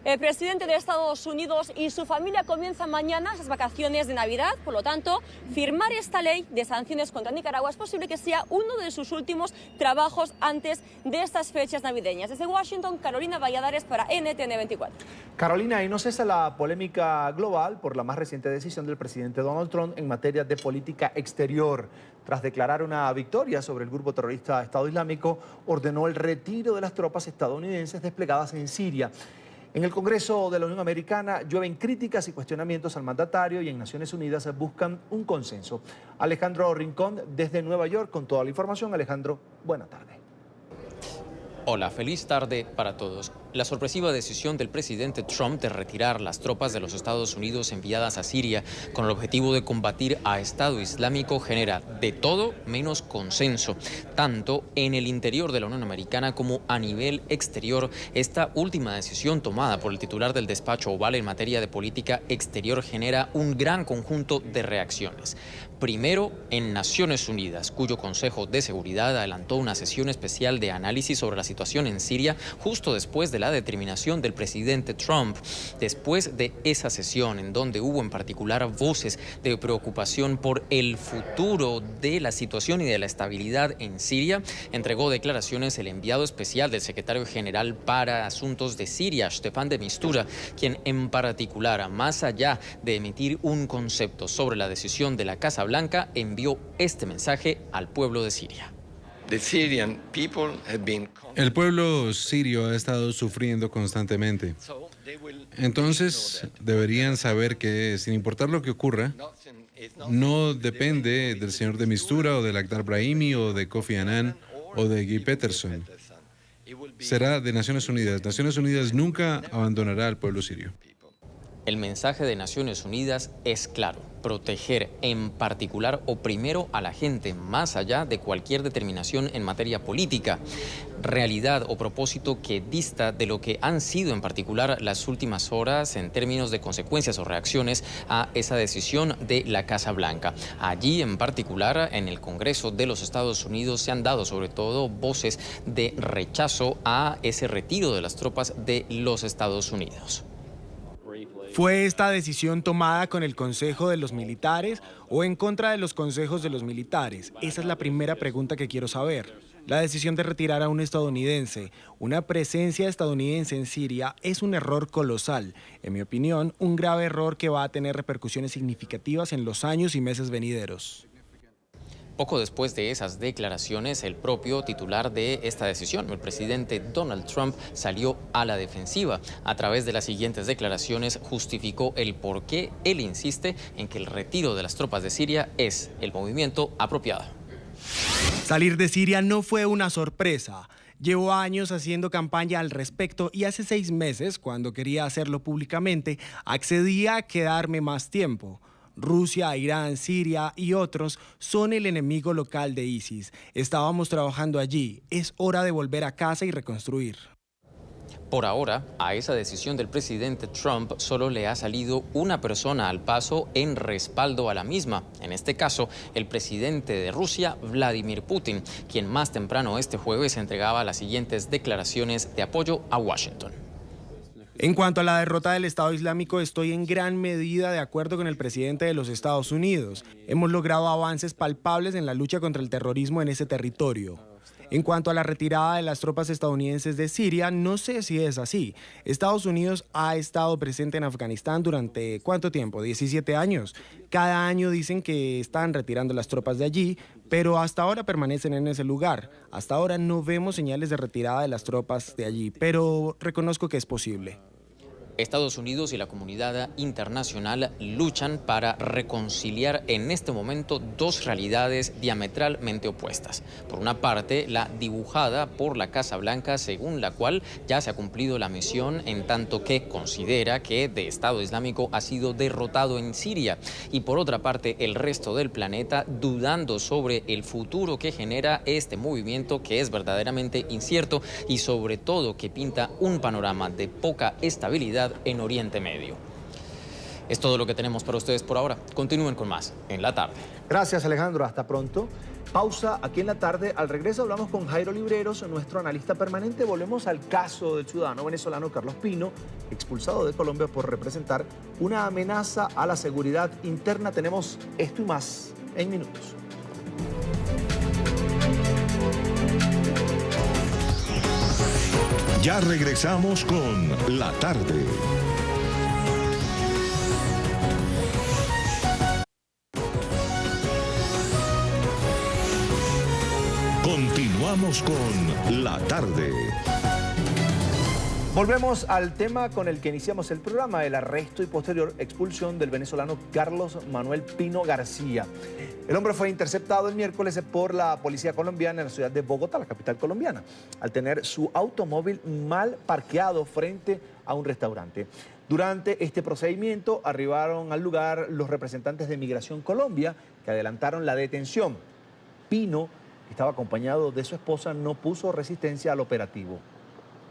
El presidente de Estados Unidos y su familia comienzan mañana esas vacaciones de Navidad, por lo tanto, firmar esta ley de sanciones contra Nicaragua es posible que sea uno de sus últimos trabajos antes de estas fechas navideñas. Desde Washington, Carolina Valladares para NTN 24. Carolina, y no cesa la polémica global por la más reciente decisión del presidente Donald Trump en materia de política exterior. Tras declarar una victoria sobre el grupo terrorista Estado Islámico, ordenó el retiro de las tropas estadounidenses desplegadas en Siria. En el Congreso de la Unión Americana llueven críticas y cuestionamientos al mandatario y en Naciones Unidas buscan un consenso. Alejandro Rincón desde Nueva York con toda la información. Alejandro, buena tarde. Hola, feliz tarde para todos. La sorpresiva decisión del presidente Trump de retirar las tropas de los Estados Unidos enviadas a Siria con el objetivo de combatir a Estado Islámico genera de todo menos consenso, tanto en el interior de la Unión Americana como a nivel exterior. Esta última decisión tomada por el titular del despacho Oval en materia de política exterior genera un gran conjunto de reacciones. Primero, en Naciones Unidas, cuyo Consejo de Seguridad adelantó una sesión especial de análisis sobre la situación en Siria justo después de la determinación del presidente Trump. Después de esa sesión, en donde hubo en particular voces de preocupación por el futuro de la situación y de la estabilidad en Siria, entregó declaraciones el enviado especial del secretario general para Asuntos de Siria, Stefan de Mistura, quien en particular, más allá de emitir un concepto sobre la decisión de la Casa Blanca, envió este mensaje al pueblo de Siria. El pueblo sirio ha estado sufriendo constantemente. Entonces, deberían saber que, sin importar lo que ocurra, no depende del señor de Mistura o del Lakhdar Brahimi o de Kofi Annan o de Guy Peterson. será de Naciones Unidas. Naciones Unidas nunca abandonará al pueblo sirio. El mensaje de Naciones Unidas es claro: proteger en particular o primero a la gente, más allá de cualquier determinación en materia política, realidad o propósito que dista de lo que han sido en particular las últimas horas en términos de consecuencias o reacciones a esa decisión de la Casa Blanca. Allí en particular, en el Congreso de los Estados Unidos, se han dado sobre todo voces de rechazo a ese retiro de las tropas de los Estados Unidos. ¿Fue esta decisión tomada con el consejo de los militares o en contra de los consejos de los militares? Esa es la primera pregunta que quiero saber. La decisión de retirar a un estadounidense, una presencia estadounidense en Siria, es un error colosal. En mi opinión, un grave error que va a tener repercusiones significativas en los años y meses venideros. Poco después de esas declaraciones, el propio titular de esta decisión, el presidente Donald Trump, salió a la defensiva. A través de las siguientes declaraciones justificó el por qué él insiste en que el retiro de las tropas de Siria es el movimiento apropiado. Salir de Siria no fue una sorpresa. Llevo años haciendo campaña al respecto y hace 6 meses, cuando quería hacerlo públicamente, accedí a quedarme más tiempo. Rusia, Irán, Siria y otros son el enemigo local de ISIS. Estábamos trabajando allí. Es hora de volver a casa y reconstruir. Por ahora, a esa decisión del presidente Trump solo le ha salido una persona al paso en respaldo a la misma. En este caso, el presidente de Rusia, Vladimir Putin, quien más temprano este jueves entregaba las siguientes declaraciones de apoyo a Washington. En cuanto a la derrota del Estado Islámico, estoy en gran medida de acuerdo con el presidente de los Estados Unidos. Hemos logrado avances palpables en la lucha contra el terrorismo en ese territorio. En cuanto a la retirada de las tropas estadounidenses de Siria, no sé si es así. Estados Unidos ha estado presente en Afganistán durante ¿cuánto tiempo? 17 años. Cada año dicen que están retirando las tropas de allí, pero hasta ahora permanecen en ese lugar. Hasta ahora no vemos señales de retirada de las tropas de allí, pero reconozco que es posible. Estados Unidos y la comunidad internacional luchan para reconciliar en este momento dos realidades diametralmente opuestas. Por una parte, la dibujada por la Casa Blanca, según la cual ya se ha cumplido la misión en tanto que considera que de Estado Islámico ha sido derrotado en Siria. Y por otra parte, el resto del planeta dudando sobre el futuro que genera este movimiento, que es verdaderamente incierto y sobre todo que pinta un panorama de poca estabilidad en Oriente Medio. Es todo lo que tenemos para ustedes por ahora. Continúen con más en La Tarde. Gracias, Alejandro. Hasta pronto. Pausa aquí en La Tarde. Al regreso hablamos con Jairo Libreros, nuestro analista permanente. Volvemos al caso del ciudadano venezolano Carlos Pino, expulsado de Colombia por representar una amenaza a la seguridad interna. Tenemos esto y más en minutos. Ya regresamos con La Tarde. Continuamos con La Tarde. Volvemos al tema con el que iniciamos el programa, el arresto y posterior expulsión del venezolano Carlos Manuel Pino García. El hombre fue interceptado el miércoles por la policía colombiana en la ciudad de Bogotá, la capital colombiana, al tener su automóvil mal parqueado frente a un restaurante. Durante este procedimiento arribaron al lugar los representantes de Migración Colombia que adelantaron la detención. Pino, que estaba acompañado de su esposa, no puso resistencia al operativo.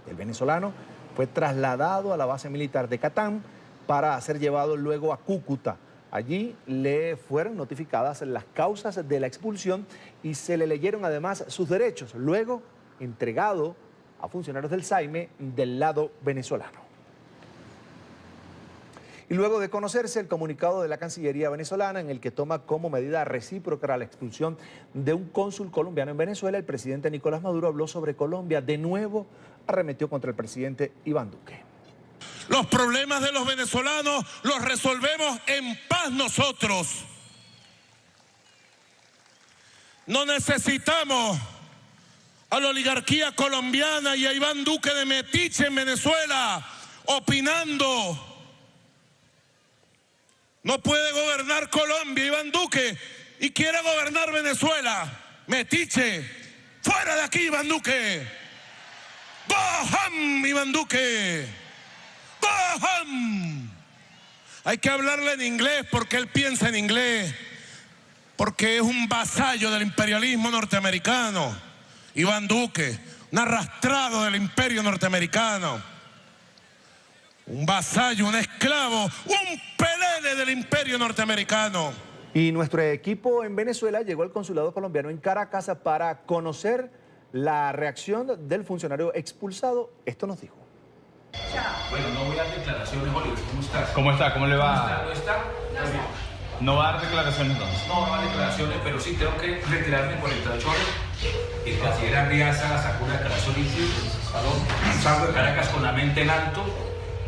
El venezolano fue trasladado a la base militar de Catán para ser llevado luego a Cúcuta. Allí le fueron notificadas las causas de la expulsión y se le leyeron además sus derechos, luego entregado a funcionarios del SAIME del lado venezolano. Y luego de conocerse el comunicado de la Cancillería venezolana en el que toma como medida recíproca la expulsión de un cónsul colombiano en Venezuela, el presidente Nicolás Maduro habló sobre Colombia. De nuevo arremetió contra el presidente Iván Duque. Los problemas de los venezolanos los resolvemos en paz nosotros. No necesitamos a la oligarquía colombiana y a Iván Duque de metiche en Venezuela opinando. No puede gobernar Colombia Iván Duque y quiere gobernar Venezuela. Metiche, fuera de aquí Iván Duque. ¡Bajam, Iván Duque! ¡Bajam! Hay que hablarle en inglés porque él piensa en inglés, porque es un vasallo del imperialismo norteamericano. Iván Duque, un arrastrado del imperio norteamericano, un vasallo, un esclavo, un pelele del imperio norteamericano. Y nuestro equipo en Venezuela llegó al consulado colombiano en Caracas para conocer la reacción del funcionario expulsado. Esto nos dijo. Bueno, no voy a dar declaraciones, Oliver. ¿Cómo estás? ¿Cómo está? ¿Cómo le va? ¿No está? ¿No va a dar declaraciones entonces? No, no va a dar declaraciones, pero sí tengo que retirarme en 48 horas. El canciller Arriaza sacó una declaración y salgo de Caracas con la mente en alto,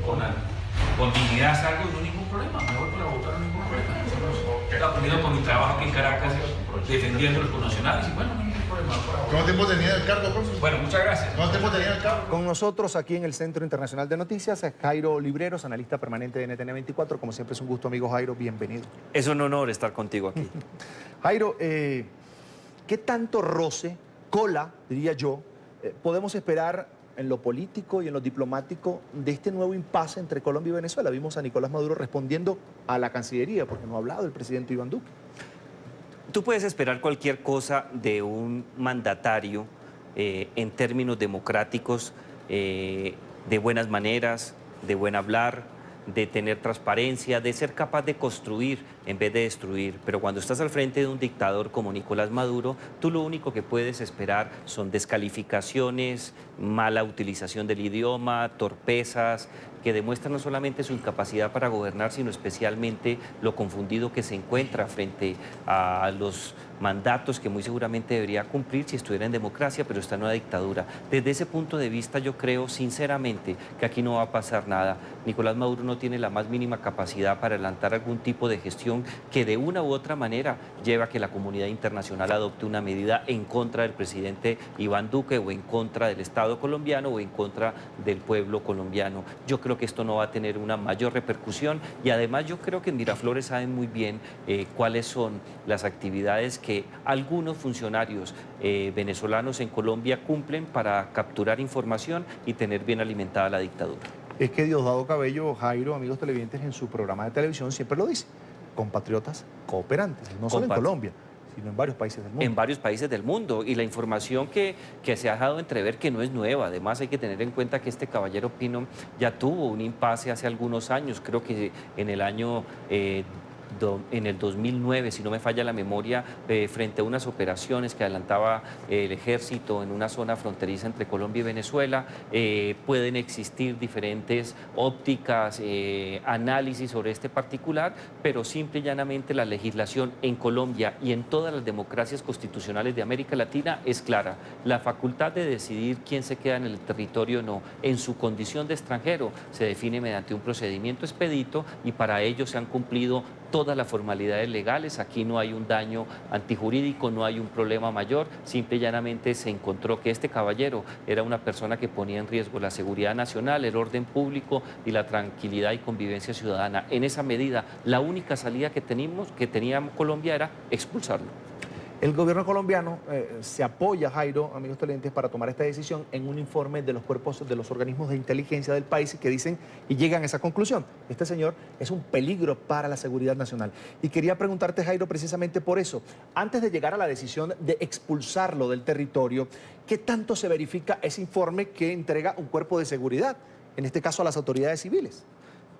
con dignidad salgo y no hay ningún problema. Me voy para Bogotá, no hay ningún problema. He cumplido con mi trabajo aquí en Caracas, defendiendo los connacionales y bueno, no hay ningún problema. ¿Cuánto tiempo tenía el cargo, cónsul? Bueno, muchas gracias. ¿Cuánto tiempo tenía el cargo? Con nosotros aquí en el Centro Internacional de Noticias, Jairo Libreros, analista permanente de NTN 24. Como siempre es un gusto, amigo Jairo, bienvenido. Es un honor estar contigo aquí. Jairo, ¿qué tanto roce, cola, diría yo, podemos esperar en lo político y en lo diplomático de este nuevo impasse entre Colombia y Venezuela? Vimos a Nicolás Maduro respondiendo a la Cancillería, porque no ha hablado el presidente Iván Duque. Tú puedes esperar cualquier cosa de un mandatario en términos democráticos, de buenas maneras, de buen hablar, de tener transparencia, de ser capaz de construir en vez de destruir. Pero cuando estás al frente de un dictador como Nicolás Maduro, tú lo único que puedes esperar son descalificaciones, mala utilización del idioma, torpezas, que demuestran no solamente su incapacidad para gobernar, sino especialmente lo confundido que se encuentra frente a los mandatos que muy seguramente debería cumplir si estuviera en democracia, pero está en una dictadura. Desde ese punto de vista yo creo sinceramente que aquí no va a pasar nada. Nicolás Maduro no tiene la más mínima capacidad para adelantar algún tipo de gestión que de una u otra manera lleve a que la comunidad internacional adopte una medida en contra del presidente Iván Duque o en contra del Estado colombiano o en contra del pueblo colombiano. Yo creo que esto no va a tener una mayor repercusión y además yo creo que en Miraflores saben muy bien cuáles son las actividades que algunos funcionarios venezolanos en Colombia cumplen para capturar información y tener bien alimentada la dictadura. Es que Diosdado Cabello, Jairo, amigos televidentes, en su programa de televisión siempre lo dice, compatriotas cooperantes, no solo en Colombia, sino en varios países del mundo. En varios países del mundo. Y la información que se ha dejado entrever que no es nueva. Además hay que tener en cuenta que este caballero Pino ya tuvo un impasse hace algunos años, creo que en el año... en el 2009, si no me falla la memoria, frente a unas operaciones que adelantaba el ejército en una zona fronteriza entre Colombia y Venezuela. Pueden existir diferentes ópticas, análisis sobre este particular, pero simple y llanamente la legislación en Colombia y en todas las democracias constitucionales de América Latina es clara. La facultad de decidir quién se queda en el territorio o no, en su condición de extranjero, se define mediante un procedimiento expedito y para ello se han cumplido todas las formalidades legales. Aquí no hay un daño antijurídico, no hay un problema mayor, simple y llanamente se encontró que este caballero era una persona que ponía en riesgo la seguridad nacional, el orden público y la tranquilidad y convivencia ciudadana. En esa medida, la única salida que tenía Colombia era expulsarlo. El gobierno colombiano se apoya, Jairo, amigos televidentes, para tomar esta decisión en un informe de los cuerpos de los organismos de inteligencia del país que dicen y llegan a esa conclusión. Este señor es un peligro para la seguridad nacional. Y quería preguntarte, Jairo, precisamente por eso, antes de llegar a la decisión de expulsarlo del territorio, ¿qué tanto se verifica ese informe que entrega un cuerpo de seguridad, en este caso a las autoridades civiles?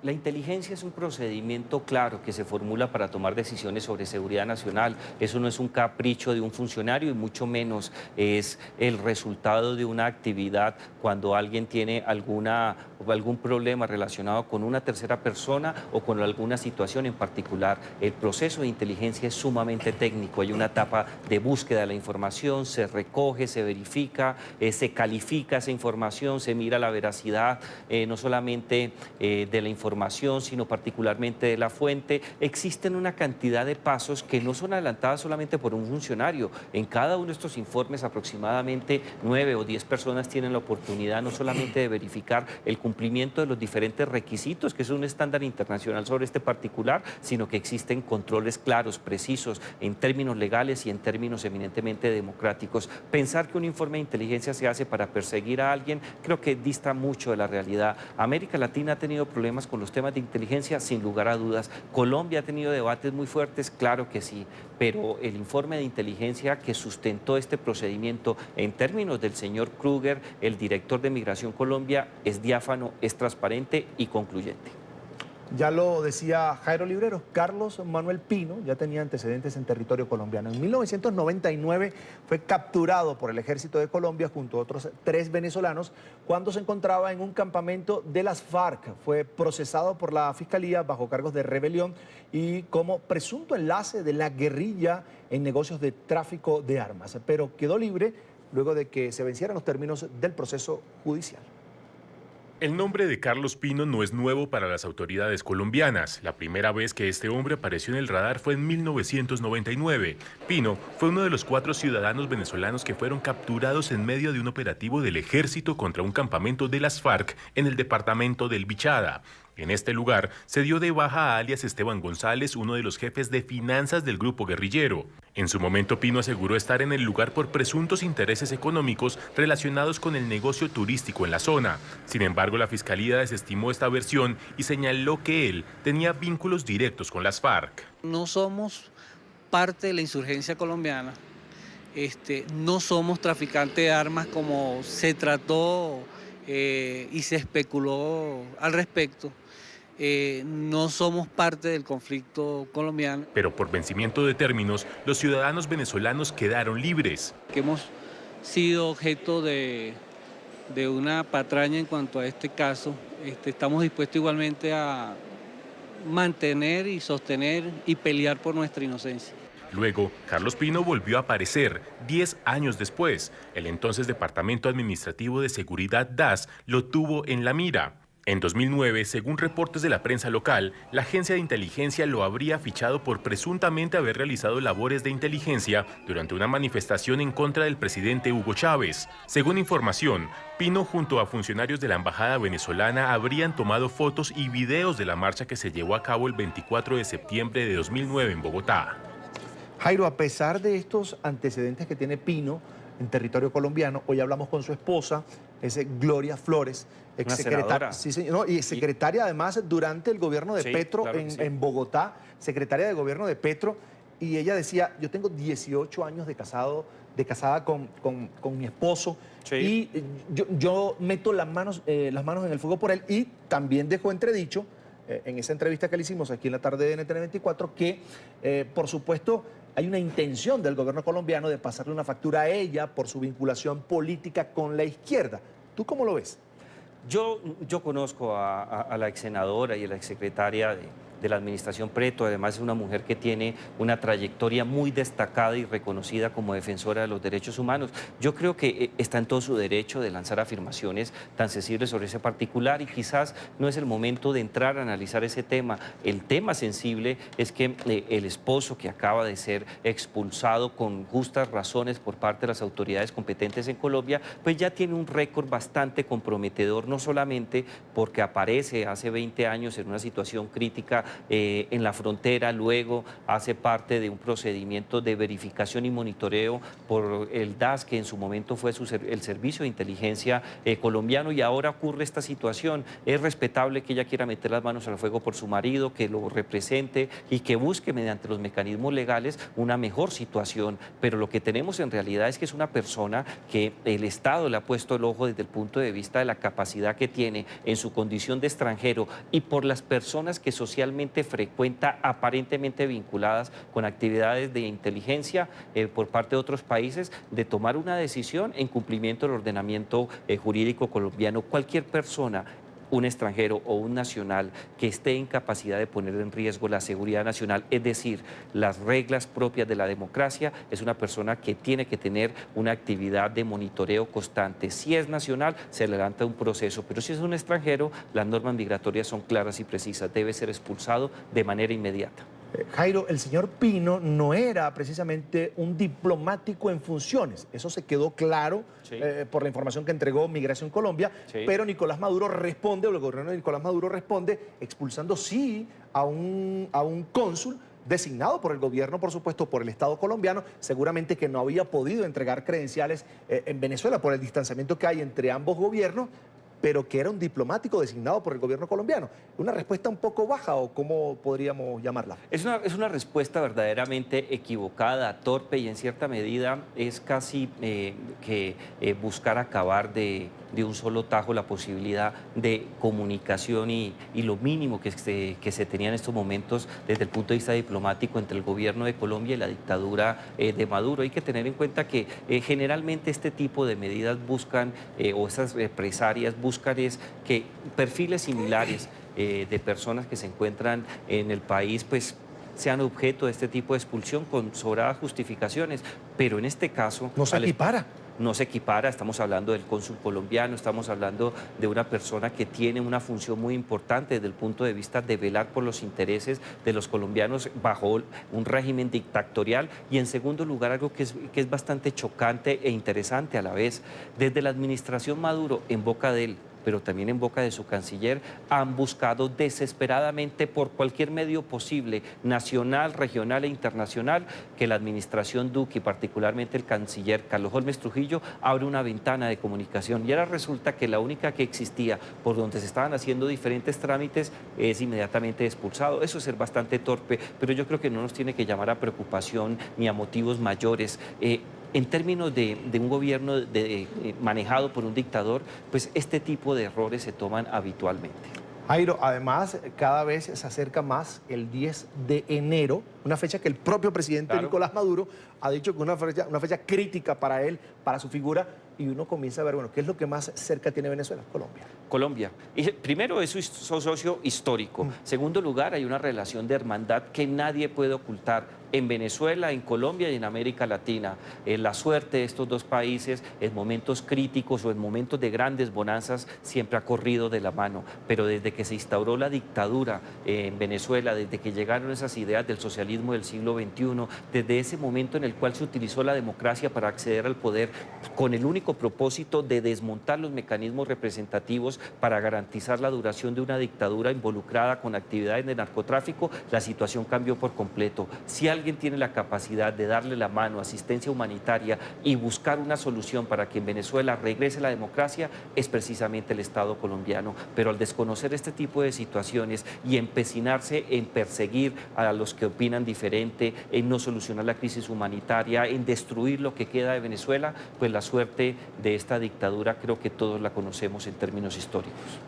La inteligencia es un procedimiento claro que se formula para tomar decisiones sobre seguridad nacional. Eso no es un capricho de un funcionario y mucho menos es el resultado de una actividad cuando alguien tiene algún problema relacionado con una tercera persona o con alguna situación en particular. El proceso de inteligencia es sumamente técnico. Hay una etapa de búsqueda de la información, se recoge, se verifica, se califica esa información, se mira la veracidad no solamente de la información, información, sino particularmente de la fuente. Existen una cantidad de pasos que no son adelantadas solamente por un funcionario. En cada uno de estos informes aproximadamente 9 o 10 personas tienen la oportunidad no solamente de verificar el cumplimiento de los diferentes requisitos, que es un estándar internacional sobre este particular, sino que existen controles claros, precisos, en términos legales y en términos eminentemente democráticos. Pensar que un informe de inteligencia se hace para perseguir a alguien, creo que dista mucho de la realidad. América Latina ha tenido problemas con los temas de inteligencia, sin lugar a dudas. Colombia ha tenido debates muy fuertes, claro que sí, pero el informe de inteligencia que sustentó este procedimiento en términos del señor Kruger, el director de Migración Colombia, es diáfano, es transparente y concluyente. Ya lo decía Jairo Libreros, Carlos Manuel Pino ya tenía antecedentes en territorio colombiano. En 1999 fue capturado por el ejército de Colombia junto a otros 3 venezolanos cuando se encontraba en un campamento de las FARC. Fue procesado por la Fiscalía bajo cargos de rebelión y como presunto enlace de la guerrilla en negocios de tráfico de armas, pero quedó libre luego de que se vencieran los términos del proceso judicial. El nombre de Carlos Pino no es nuevo para las autoridades colombianas. La primera vez que este hombre apareció en el radar fue en 1999. Pino fue uno de los 4 ciudadanos venezolanos que fueron capturados en medio de un operativo del ejército contra un campamento de las FARC en el departamento del Bichada. En este lugar se dio de baja a alias Esteban González, uno de los jefes de finanzas del grupo guerrillero. En su momento, Pino aseguró estar en el lugar por presuntos intereses económicos relacionados con el negocio turístico en la zona. Sin embargo, la Fiscalía desestimó esta versión y señaló que él tenía vínculos directos con las FARC. No somos parte de la insurgencia colombiana, no somos traficantes de armas como se trató y se especuló al respecto. No somos parte del conflicto colombiano. Pero por vencimiento de términos, los ciudadanos venezolanos quedaron libres. Que hemos sido objeto de una patraña en cuanto a este caso. Estamos dispuestos igualmente a mantener y sostener y pelear por nuestra inocencia. Luego, Carlos Pino volvió a aparecer 10 años después. El entonces Departamento Administrativo de Seguridad DAS lo tuvo en la mira. En 2009, según reportes de la prensa local, la agencia de inteligencia lo habría fichado por presuntamente haber realizado labores de inteligencia durante una manifestación en contra del presidente Hugo Chávez. Según información, Pino junto a funcionarios de la embajada venezolana habrían tomado fotos y videos de la marcha que se llevó a cabo el 24 de septiembre de 2009 en Bogotá. Jairo, a pesar de estos antecedentes que tiene Pino en territorio colombiano, hoy hablamos con su esposa, es Gloria Flores, exsecretaria, sí, señor, y secretaria además durante el gobierno de Petro claro en Bogotá, secretaria de gobierno de Petro, y ella decía, yo tengo 18 años de casada con mi esposo, y yo meto las manos en el fuego por él, y también dejó entredicho, en esa entrevista que le hicimos aquí en la tarde de NTN 24, que por supuesto hay una intención del gobierno colombiano de pasarle una factura a ella por su vinculación política con la izquierda. ¿Tú cómo lo ves? Yo conozco a la ex senadora y a la exsecretaria de la administración Petro. Además es una mujer que tiene una trayectoria muy destacada y reconocida como defensora de los derechos humanos. Yo creo que está en todo su derecho de lanzar afirmaciones tan sensibles sobre ese particular y quizás no es el momento de entrar a analizar ese tema. El tema sensible es que el esposo que acaba de ser expulsado con justas razones por parte de las autoridades competentes en Colombia, pues ya tiene un récord bastante comprometedor, no solamente porque aparece hace 20 años en una situación crítica en la frontera, luego hace parte de un procedimiento de verificación y monitoreo por el DAS, que en su momento fue el Servicio de Inteligencia colombiano, y ahora ocurre esta situación. Es respetable que ella quiera meter las manos al fuego por su marido, que lo represente y que busque mediante los mecanismos legales una mejor situación, pero lo que tenemos en realidad es que es una persona que el Estado le ha puesto el ojo desde el punto de vista de la capacidad que tiene en su condición de extranjero y por las personas que socialmente frecuenta, aparentemente vinculadas con actividades de inteligencia por parte de otros países, de tomar una decisión en cumplimiento del ordenamiento jurídico colombiano. Cualquier persona un extranjero o un nacional que esté en capacidad de poner en riesgo la seguridad nacional, es decir, las reglas propias de la democracia, es una persona que tiene que tener una actividad de monitoreo constante. Si es nacional, se levanta un proceso, pero si es un extranjero, las normas migratorias son claras y precisas, debe ser expulsado de manera inmediata. Jairo, el señor Pino no era precisamente un diplomático en funciones, eso se quedó claro por la información que entregó Migración Colombia, pero Nicolás Maduro responde, o el gobierno de Nicolás Maduro responde expulsando sí a un cónsul designado por el gobierno, por supuesto, por el Estado colombiano, seguramente que no había podido entregar credenciales en Venezuela por el distanciamiento que hay entre ambos gobiernos, pero que era un diplomático designado por el gobierno colombiano. ¿Una respuesta un poco baja o cómo podríamos llamarla? Es una respuesta verdaderamente equivocada, torpe, y en cierta medida es casi buscar acabar de un solo tajo la posibilidad de comunicación y lo mínimo que se tenía en estos momentos desde el punto de vista diplomático entre el gobierno de Colombia y la dictadura de Maduro. Hay que tener en cuenta que generalmente este tipo de medidas buscan, o esas represalias buscan que perfiles similares de personas que se encuentran en el país, pues sean objeto de este tipo de expulsión con sobradas justificaciones, pero en este caso... No se equipara. No se equipara, estamos hablando del cónsul colombiano, estamos hablando de una persona que tiene una función muy importante desde el punto de vista de velar por los intereses de los colombianos bajo un régimen dictatorial, y en segundo lugar algo que es bastante chocante e interesante a la vez, desde la administración Maduro en boca de él, pero también en boca de su canciller, han buscado desesperadamente por cualquier medio posible, nacional, regional e internacional, que la administración Duque y particularmente el canciller Carlos Holmes Trujillo abra una ventana de comunicación. Y ahora resulta que la única que existía por donde se estaban haciendo diferentes trámites es inmediatamente expulsado. Eso es ser bastante torpe, pero yo creo que no nos tiene que llamar a preocupación ni a motivos mayores. En términos de un gobierno manejado por un dictador, pues este tipo de errores se toman habitualmente. Jairo, además, cada vez se acerca más el 10 de enero, una fecha que el propio presidente Nicolás Maduro ha dicho que es una fecha crítica para él, para su figura, y uno comienza a ver, bueno, ¿qué es lo que más cerca tiene Venezuela? Colombia. Y primero, es su socio histórico. Segundo lugar, hay una relación de hermandad que nadie puede ocultar en Venezuela, en Colombia y en América Latina. La suerte de estos dos países en momentos críticos o en momentos de grandes bonanzas siempre ha corrido de la mano, pero desde que se instauró la dictadura en Venezuela, desde que llegaron esas ideas del socialismo del siglo XXI, desde ese momento en el cual se utilizó la democracia para acceder al poder con el único propósito de desmontar los mecanismos representativos para garantizar la duración de una dictadura involucrada con actividades de narcotráfico, la situación cambió por completo. Si alguien tiene la capacidad de darle la mano, asistencia humanitaria y buscar una solución para que en Venezuela regrese la democracia, es precisamente el Estado colombiano. Pero al desconocer este tipo de situaciones y empecinarse en perseguir a los que opinan diferente, en no solucionar la crisis humanitaria, en destruir lo que queda de Venezuela, pues la suerte de esta dictadura creo que todos la conocemos en términos históricos.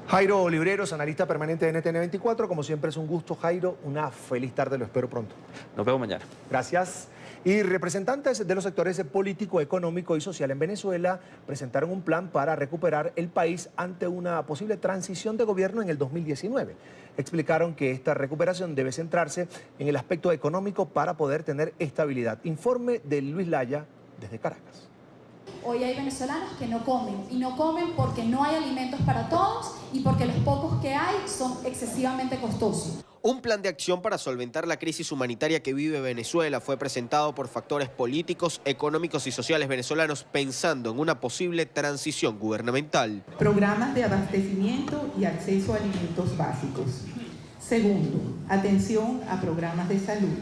Jairo Olivreros, analista permanente de NTN24, como siempre es un gusto, Jairo, una feliz tarde, lo espero pronto. Nos vemos mañana. Gracias. Y representantes de los sectores político, económico y social en Venezuela presentaron un plan para recuperar el país ante una posible transición de gobierno en el 2019. Explicaron que esta recuperación debe centrarse en el aspecto económico para poder tener estabilidad. Informe de Luis Laya desde Caracas. Hoy hay venezolanos que no comen, y no comen porque no hay alimentos para todos y porque los pocos que hay son excesivamente costosos. Un plan de acción para solventar la crisis humanitaria que vive Venezuela fue presentado por factores políticos, económicos y sociales venezolanos pensando en una posible transición gubernamental. Programas de abastecimiento y acceso a alimentos básicos. Segundo, atención a programas de salud.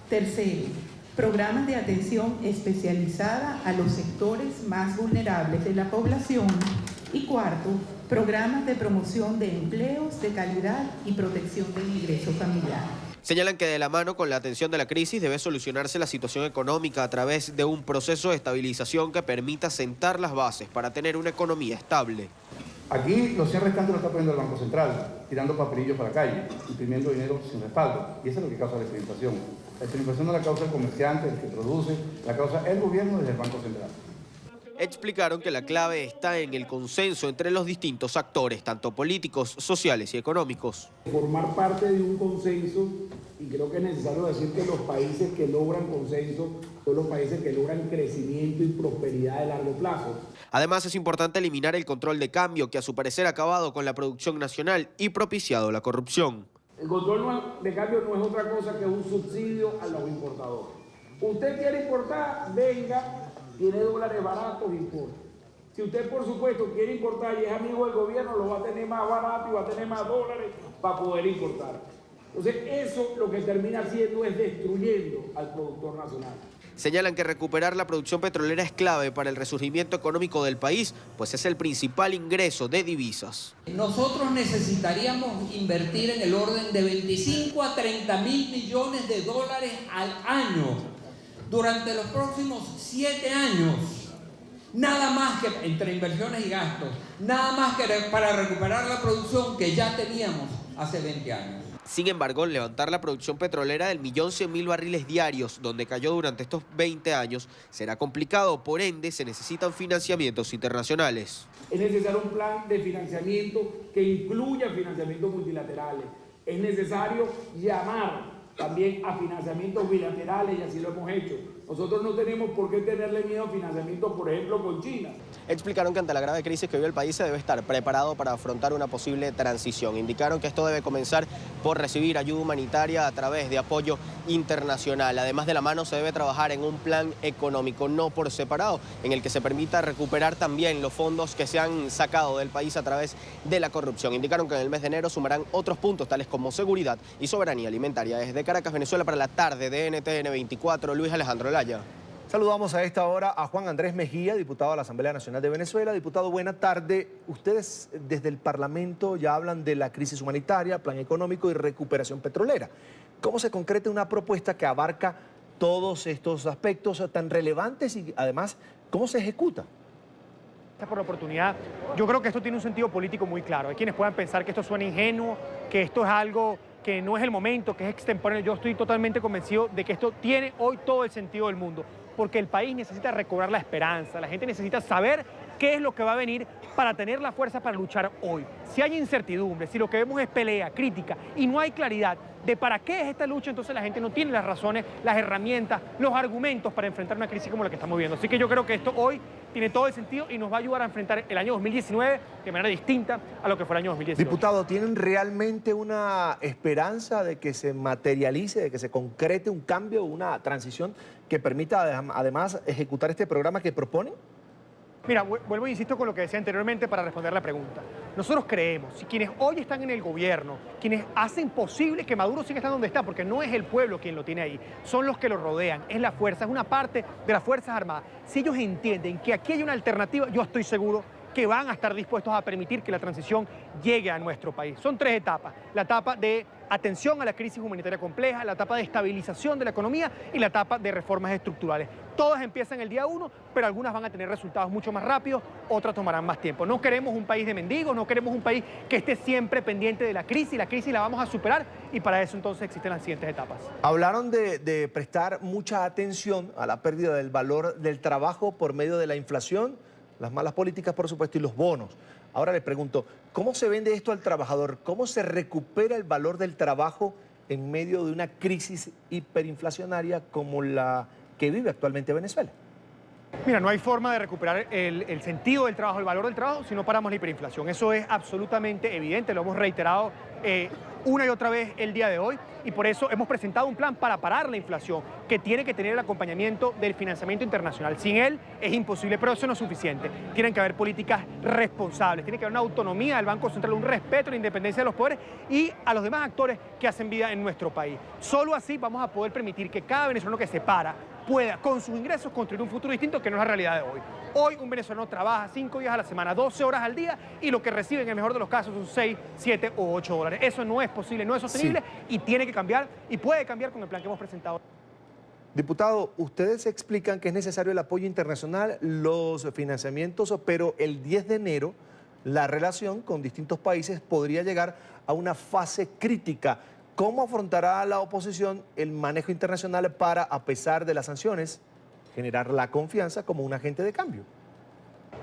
Tercero, programas de atención especializada a los sectores más vulnerables de la población. Y cuarto, programas de promoción de empleos de calidad y protección del ingreso familiar. Señalan que de la mano con la atención de la crisis debe solucionarse la situación económica a través de un proceso de estabilización que permita sentar las bases para tener una economía estable. Aquí los 100 restantes lo está poniendo el Banco Central, tirando papelillos para la calle, imprimiendo dinero sin respaldo. Y eso es lo que causa la hiperinflación. La hiperinflación no la causa el comerciante, el que produce, la causa el gobierno desde el Banco Central. explicaron que la clave está en el consenso entre los distintos actores, tanto políticos, sociales y económicos. Formar parte de un consenso, y creo que es necesario decir que los países que logran consenso son los países que logran crecimiento y prosperidad de largo plazo. Además, es importante eliminar el control de cambio, que a su parecer ha acabado con la producción nacional y propiciado la corrupción. El control de cambio no es otra cosa que un subsidio a los importadores. Usted quiere importar, venga, tiene dólares baratos, importa. Si usted, por supuesto, quiere importar y es amigo del gobierno, lo va a tener más barato y va a tener más dólares para poder importar. Entonces, eso lo que termina haciendo es destruyendo al productor nacional. Señalan que recuperar la producción petrolera es clave para el resurgimiento económico del país, pues es el principal ingreso de divisas. Nosotros necesitaríamos invertir en el orden de 25 a 30 mil millones de dólares al año durante los próximos 7 años. Nada más que, entre inversiones y gastos, nada más que para recuperar la producción que ya teníamos hace 20 años. Sin embargo, levantar la producción petrolera del 1.100.000 barriles diarios, donde cayó durante estos 20 años, será complicado. Por ende, se necesitan financiamientos internacionales. Es necesario un plan de financiamiento que incluya financiamientos multilaterales. Es necesario llamar también a financiamientos bilaterales, y así lo hemos hecho. Nosotros no tenemos por qué tenerle miedo a financiamientos, por ejemplo, con China. Explicaron que ante la grave crisis que vive el país se debe estar preparado para afrontar una posible transición. Indicaron que esto debe comenzar por recibir ayuda humanitaria a través de apoyo internacional. Además, de la mano se debe trabajar en un plan económico, no por separado, en el que se permita recuperar también los fondos que se han sacado del país a través de la corrupción. Indicaron que en el mes de enero sumarán otros puntos tales como seguridad y soberanía alimentaria. Desde Caracas, Venezuela, para la tarde de NTN 24, Luis Alejandro Laya. Saludamos a esta hora a Juan Andrés Mejía, diputado de la Asamblea Nacional de Venezuela. Diputado, buena tarde. Ustedes desde el Parlamento ya hablan de la crisis humanitaria, plan económico y recuperación petrolera. ¿Cómo se concreta una propuesta que abarca todos estos aspectos tan relevantes y además cómo se ejecuta? Gracias por la oportunidad. Yo creo que esto tiene un sentido político muy claro. Hay quienes puedan pensar que esto suena ingenuo, que esto es algo que no es el momento, que es extemporáneo. Yo estoy totalmente convencido de que esto tiene hoy todo el sentido del mundo, porque el país necesita recobrar la esperanza, la gente necesita saber qué es lo que va a venir para tener la fuerza para luchar hoy. Si hay incertidumbre, si lo que vemos es pelea, crítica y no hay claridad de para qué es esta lucha, entonces la gente no tiene las razones, las herramientas, los argumentos para enfrentar una crisis como la que estamos viviendo. Así que yo creo que esto hoy tiene todo el sentido y nos va a ayudar a enfrentar el año 2019 de manera distinta a lo que fue el año 2018. Diputado, ¿tienen realmente una esperanza de que se materialice, de que se concrete un cambio, una transición que permita además ejecutar este programa que proponen? Mira, vuelvo e insisto con lo que decía anteriormente para responder la pregunta. Nosotros creemos, si quienes hoy están en el gobierno, quienes hacen posible que Maduro siga estando donde está, porque no es el pueblo quien lo tiene ahí, son los que lo rodean, es la fuerza, es una parte de las Fuerzas Armadas. Si ellos entienden que aquí hay una alternativa, yo estoy seguro que van a estar dispuestos a permitir que la transición llegue a nuestro país. Son 3 etapas. La etapa de atención a la crisis humanitaria compleja, la etapa de estabilización de la economía y la etapa de reformas estructurales. Todas empiezan el día 1, pero algunas van a tener resultados mucho más rápidos, otras tomarán más tiempo. No queremos un país de mendigos, no queremos un país que esté siempre pendiente de la crisis la vamos a superar y para eso entonces existen las siguientes etapas. Hablaron de prestar mucha atención a la pérdida del valor del trabajo por medio de la inflación, las malas políticas, por supuesto, y los bonos. Ahora le pregunto, ¿cómo se vende esto al trabajador? ¿Cómo se recupera el valor del trabajo en medio de una crisis hiperinflacionaria como la que vive actualmente Venezuela? Mira, no hay forma de recuperar el sentido del trabajo, el valor del trabajo, si no paramos la hiperinflación. Eso es absolutamente evidente, lo hemos reiterado una y otra vez el día de hoy y por eso hemos presentado un plan para parar la inflación que tiene que tener el acompañamiento del financiamiento internacional. Sin él es imposible, pero eso no es suficiente. Tienen que haber políticas responsables, tiene que haber una autonomía del Banco Central, un respeto a la independencia de los poderes y a los demás actores que hacen vida en nuestro país. Solo así vamos a poder permitir que cada venezolano que se para pueda, con sus ingresos, construir un futuro distinto que no es la realidad de hoy. Hoy un venezolano trabaja 5 días a la semana, 12 horas al día y lo que recibe en el mejor de los casos son 6, 7 o 8 dólares. Eso no es posible, no es sostenible y tiene que cambiar y puede cambiar con el plan que hemos presentado. Diputado, ustedes explican que es necesario el apoyo internacional, los financiamientos, pero el 10 de enero la relación con distintos países podría llegar a una fase crítica. ¿Cómo afrontará la oposición el manejo internacional para, a pesar de las sanciones, generar la confianza como un agente de cambio?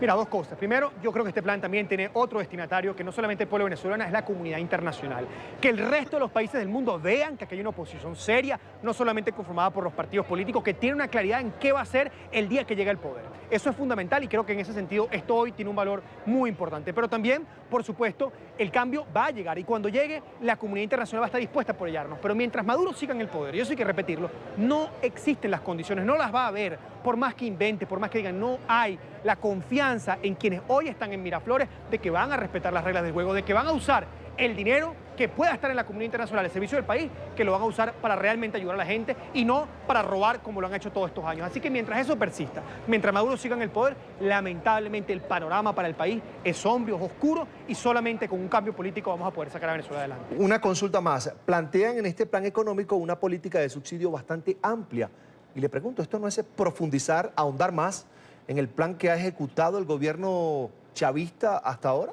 Mira, dos cosas. Primero, yo creo que este plan también tiene otro destinatario que no solamente el pueblo venezolano, es la comunidad internacional. Que el resto de los países del mundo vean que aquí hay una oposición seria, no solamente conformada por los partidos políticos, que tiene una claridad en qué va a ser el día que llega el poder. Eso es fundamental y creo que en ese sentido esto hoy tiene un valor muy importante. Pero también, por supuesto, el cambio va a llegar y cuando llegue, la comunidad internacional va a estar dispuesta a apoyarnos. Pero mientras Maduro siga en el poder, y eso hay que repetirlo, no existen las condiciones, no las va a haber, por más que invente, por más que digan, no hay la confianza en quienes hoy están en Miraflores de que van a respetar las reglas del juego, de que van a usar el dinero que pueda estar en la comunidad internacional al servicio del país, que lo van a usar para realmente ayudar a la gente y no para robar como lo han hecho todos estos años. Así que mientras eso persista, mientras Maduro siga en el poder, lamentablemente el panorama para el país es sombrío, es oscuro y solamente con un cambio político vamos a poder sacar a Venezuela adelante. Una consulta más. Plantean en este plan económico una política de subsidio bastante amplia. Y le pregunto, ¿esto no es profundizar, ahondar más en el plan que ha ejecutado el gobierno chavista hasta ahora?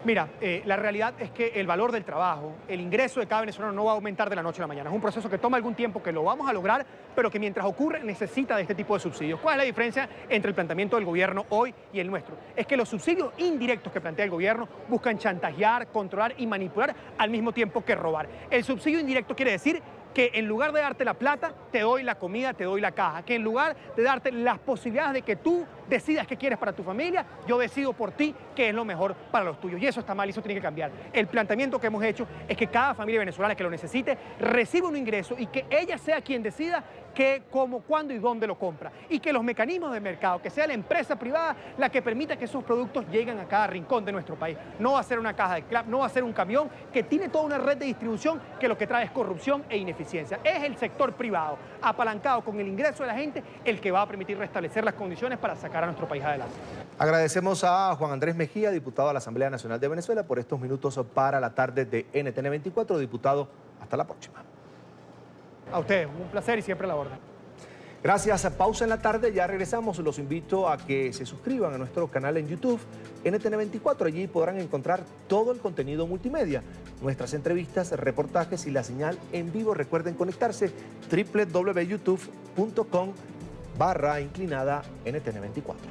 Mira, la realidad es que el valor del trabajo, el ingreso de cada venezolano no va a aumentar de la noche a la mañana. Es un proceso que toma algún tiempo, que lo vamos a lograr, pero que mientras ocurre necesita de este tipo de subsidios. ¿Cuál es la diferencia entre el planteamiento del gobierno hoy y el nuestro? Es que los subsidios indirectos que plantea el gobierno buscan chantajear, controlar y manipular al mismo tiempo que robar. El subsidio indirecto quiere decir que en lugar de darte la plata, te doy la comida, te doy la caja. Que en lugar de darte las posibilidades de que tú decidas qué quieres para tu familia, yo decido por ti qué es lo mejor para los tuyos. Y eso está mal y eso tiene que cambiar. El planteamiento que hemos hecho es que cada familia venezolana que lo necesite reciba un ingreso y que ella sea quien decida qué, cómo, cuándo y dónde lo compra. Y que los mecanismos de mercado, que sea la empresa privada la que permita que esos productos lleguen a cada rincón de nuestro país. No va a ser una caja de club, no va a ser un camión que tiene toda una red de distribución que lo que trae es corrupción e ineficiencia. Es el sector privado, apalancado con el ingreso de la gente, el que va a permitir restablecer las condiciones para sacar a nuestro país adelante. Agradecemos a Juan Andrés Mejía, diputado de la Asamblea Nacional de Venezuela, por estos minutos para la tarde de NTN 24. Diputado, hasta la próxima. A ustedes, un placer y siempre a la orden. Gracias. Pausa en la tarde, ya regresamos. Los invito a que se suscriban a nuestro canal en YouTube, NTN 24. Allí podrán encontrar todo el contenido multimedia, nuestras entrevistas, reportajes y la señal en vivo. Recuerden conectarse www.youtube.com/NTN 24.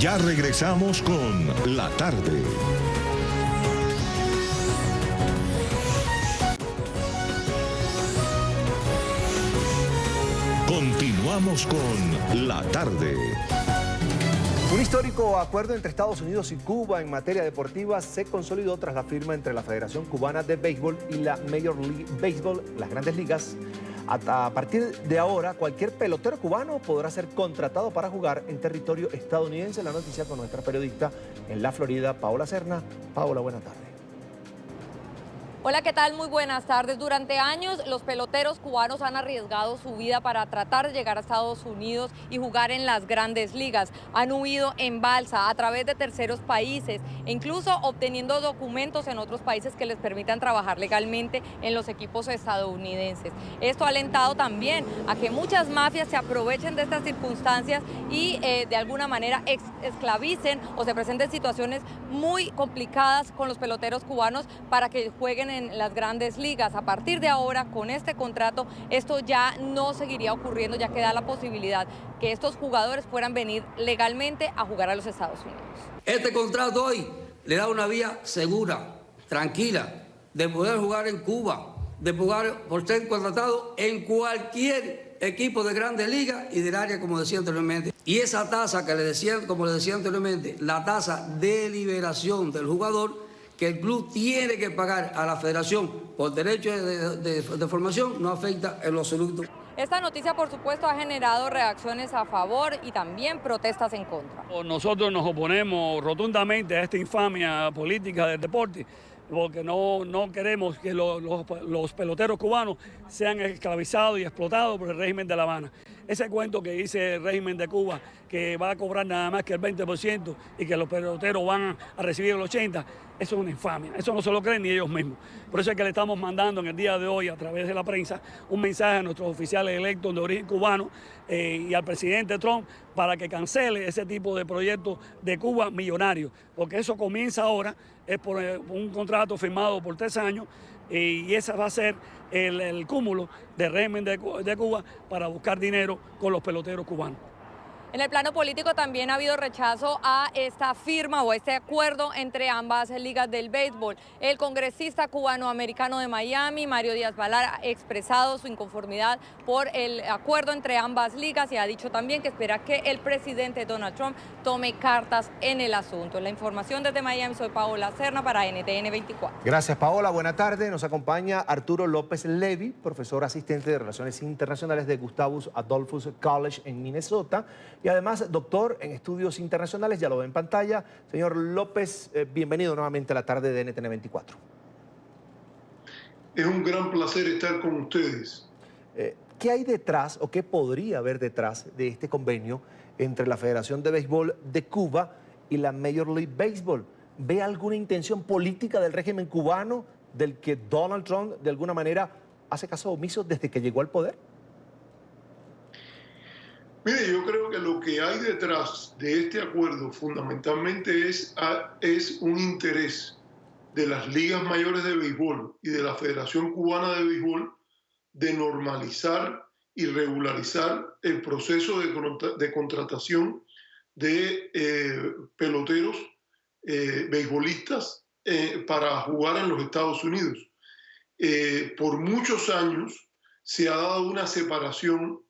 Ya regresamos con La Tarde. Continuamos con La Tarde. Un histórico acuerdo entre Estados Unidos y Cuba en materia deportiva se consolidó tras la firma entre la Federación Cubana de Béisbol y la Major League Baseball, las Grandes Ligas. A partir de ahora, cualquier pelotero cubano podrá ser contratado para jugar en territorio estadounidense. La noticia con nuestra periodista en la Florida, Paola Serna. Paola, buenas tardes. Hola, ¿qué tal? Muy buenas tardes. Durante años los peloteros cubanos han arriesgado su vida para tratar de llegar a Estados Unidos y jugar en las Grandes Ligas. Han huido en balsa a través de terceros países e incluso obteniendo documentos en otros países que les permitan trabajar legalmente en los equipos estadounidenses. Esto ha alentado también a que muchas mafias se aprovechen de estas circunstancias y de alguna manera esclavicen o se presenten situaciones muy complicadas con los peloteros cubanos para que jueguen en las Grandes Ligas. A partir de ahora, con este contrato, esto ya no seguiría ocurriendo, ya que da la posibilidad que estos jugadores puedan venir legalmente a jugar a los Estados Unidos. Este contrato hoy le da una vía segura, tranquila, de poder jugar en Cuba, de poder por ser contratado en cualquier equipo de Grandes Ligas y del área, como decía anteriormente. Y esa tasa que le decía, como le decía anteriormente, la tasa de liberación del jugador, que el club tiene que pagar a la federación por derecho de formación, no afecta en lo absoluto. Esta noticia, por supuesto, ha generado reacciones a favor y también protestas en contra. Nosotros nos oponemos rotundamente a esta infamia política del deporte, porque no queremos que los peloteros cubanos sean esclavizados y explotados por el régimen de La Habana. Ese cuento que dice el régimen de Cuba, que va a cobrar nada más que el 20% y que los peloteros van a recibir el 80%, eso es una infamia, eso no se lo creen ni ellos mismos. Por eso es que le estamos mandando en el día de hoy, a través de la prensa, un mensaje a nuestros oficiales electos de origen cubano y al presidente Trump para que cancele ese tipo de proyectos de Cuba millonarios, porque eso comienza ahora, es por un contrato firmado por 3 años, y ese va a ser el cúmulo del régimen de Cuba para buscar dinero con los peloteros cubanos. En el plano político también ha habido rechazo a esta firma o este acuerdo entre ambas ligas del béisbol. El congresista cubano-americano de Miami, Mario Díaz-Balart, ha expresado su inconformidad por el acuerdo entre ambas ligas y ha dicho también que espera que el presidente Donald Trump tome cartas en el asunto. La información desde Miami, soy Paola Serna para NTN 24. Gracias, Paola. Buena tarde. Nos acompaña Arturo López Levy, profesor asistente de Relaciones Internacionales de Gustavus Adolphus College en Minnesota. Y además, doctor en estudios internacionales, ya lo ve en pantalla. Señor López, bienvenido nuevamente a la tarde de NTN 24. Es un gran placer estar con ustedes. ¿Qué hay detrás o qué podría haber detrás de este convenio entre la Federación de Béisbol de Cuba y la Major League Baseball? ¿Ve alguna intención política del régimen cubano del que Donald Trump de alguna manera hace caso omiso desde que llegó al poder? Mire, yo creo que lo que hay detrás de este acuerdo fundamentalmente es un interés de las ligas mayores de béisbol y de la Federación Cubana de Béisbol de normalizar y regularizar el proceso de contratación de peloteros beisbolistas para jugar en los Estados Unidos. Por muchos años se ha dado una separación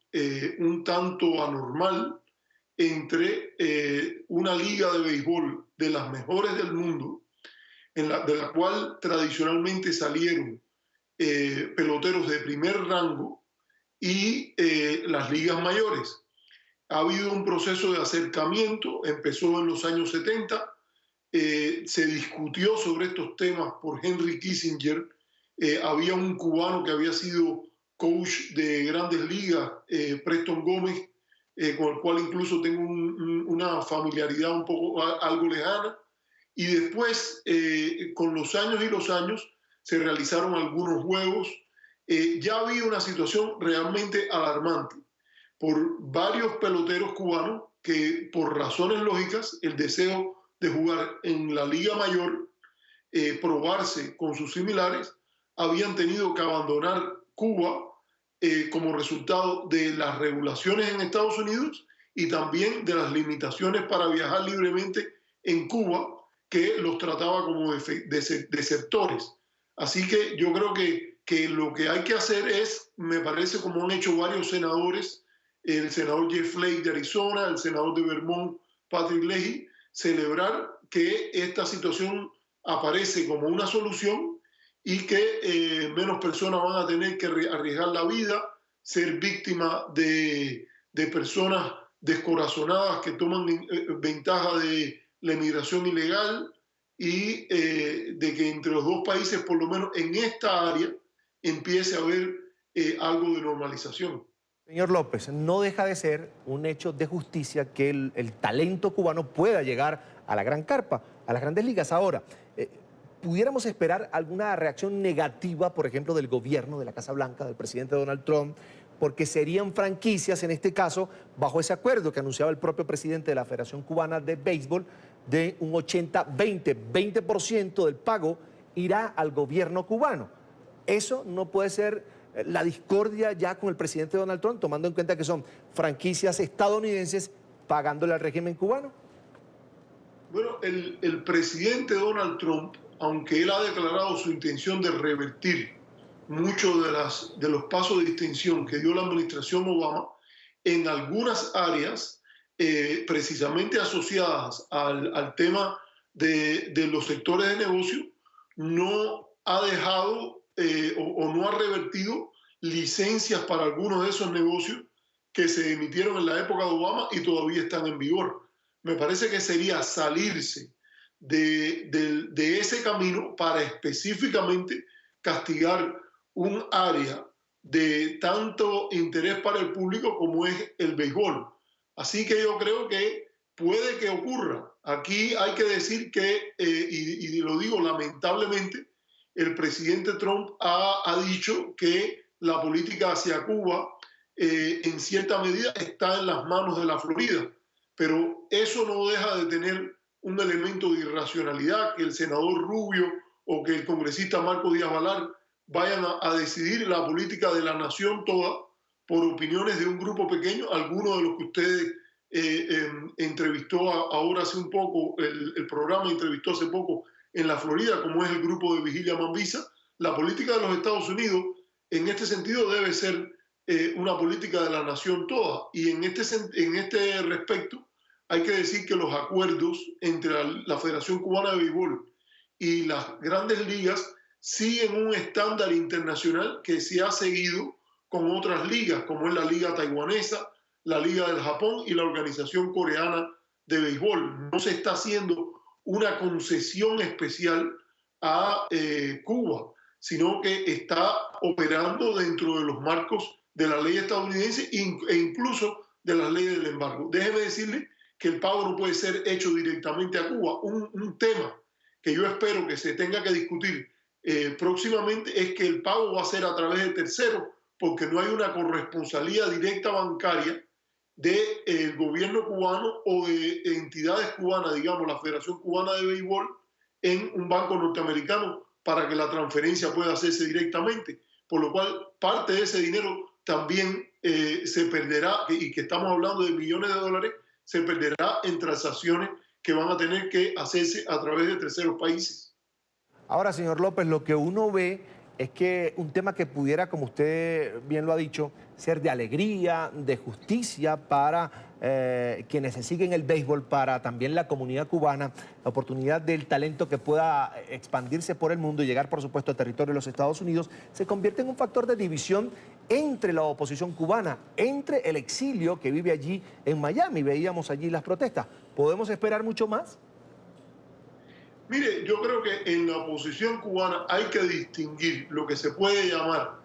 un tanto anormal entre una liga de béisbol de las mejores del mundo, de la cual tradicionalmente salieron peloteros de primer rango, y las ligas mayores. Ha habido un proceso de acercamiento, empezó en los años 70, se discutió sobre estos temas por Henry Kissinger, había un cubano que había sido coach de Grandes Ligas, Preston Gómez, con el cual incluso tengo una familiaridad un poco algo lejana, y después con los años se realizaron algunos juegos. Ya había una situación realmente alarmante por varios peloteros cubanos que, por razones lógicas, el deseo de jugar en la Liga Mayor, probarse con sus similares, habían tenido que abandonar Cuba como resultado de las regulaciones en Estados Unidos y también de las limitaciones para viajar libremente en Cuba, que los trataba como desertores. Así que yo creo que lo que hay que hacer es, me parece, como han hecho varios senadores, el senador Jeff Flake de Arizona, el senador de Vermont, Patrick Leahy, celebrar que esta situación aparece como una solución y que menos personas van a tener que arriesgar la vida, ser víctimas de personas descorazonadas que toman ventaja de la inmigración ilegal, y de que entre los dos países, por lo menos en esta área, empiece a haber algo de normalización. Señor López, no deja de ser un hecho de justicia que el talento cubano pueda llegar a la gran carpa, a las grandes ligas. Ahora, ¿pudiéramos esperar alguna reacción negativa, por ejemplo, del gobierno, de la Casa Blanca, del presidente Donald Trump, porque serían franquicias, en este caso, bajo ese acuerdo que anunciaba el propio presidente de la Federación Cubana de Béisbol, de un 80-20, 20% del pago irá al gobierno cubano? Eso no puede ser la discordia ya con el presidente Donald Trump, tomando en cuenta que son franquicias estadounidenses pagándole al régimen cubano. Bueno, el presidente Donald Trump, aunque él ha declarado su intención de revertir muchos de los pasos de distinción que dio la administración Obama, en algunas áreas precisamente asociadas al tema de los sectores de negocio, no ha dejado o no ha revertido licencias para algunos de esos negocios que se emitieron en la época de Obama y todavía están en vigor. Me parece que sería salirse de ese camino para específicamente castigar un área de tanto interés para el público como es el béisbol. Así que yo creo que puede que ocurra. Aquí hay que decir que, y lo digo lamentablemente, el presidente Trump ha dicho que la política hacia Cuba en cierta medida está en las manos de la Florida, pero eso no deja de tener un elemento de irracionalidad que el senador Rubio o que el congresista Marco Díaz-Balart vayan a decidir la política de la nación toda por opiniones de un grupo pequeño, algunos de los que ustedes entrevistó ahora hace un poco, el programa entrevistó hace poco en la Florida, como es el grupo de Vigilia Mambisa. La política de los Estados Unidos en este sentido debe ser una política de la nación toda, y en este respecto hay que decir que los acuerdos entre la Federación Cubana de Béisbol y las grandes ligas siguen un estándar internacional que se ha seguido con otras ligas, como es la Liga Taiwanesa, la Liga del Japón y la Organización Coreana de Béisbol. No se está haciendo una concesión especial a Cuba, sino que está operando dentro de los marcos de la ley estadounidense e incluso de las leyes del embargo. Déjeme decirle que el pago no puede ser hecho directamente a Cuba. Un tema que yo espero que se tenga que discutir próximamente es que el pago va a ser a través de terceros, porque no hay una corresponsalía directa bancaria del gobierno cubano o de entidades cubanas, digamos la Federación Cubana de Béisbol, en un banco norteamericano para que la transferencia pueda hacerse directamente, por lo cual parte de ese dinero también se perderá, y que estamos hablando de millones de dólares, se perderá en transacciones que van a tener que hacerse a través de terceros países. Ahora, señor López, lo que uno ve es que un tema que pudiera, como usted bien lo ha dicho, ser de alegría, de justicia para quienes se siguen el béisbol, para también la comunidad cubana, la oportunidad del talento que pueda expandirse por el mundo y llegar, por supuesto, al territorio de los Estados Unidos, se convierte en un factor de división entre la oposición cubana, entre el exilio que vive allí en Miami. Veíamos allí las protestas. ¿Podemos esperar mucho más? Mire, yo creo que en la oposición cubana hay que distinguir lo que se puede llamar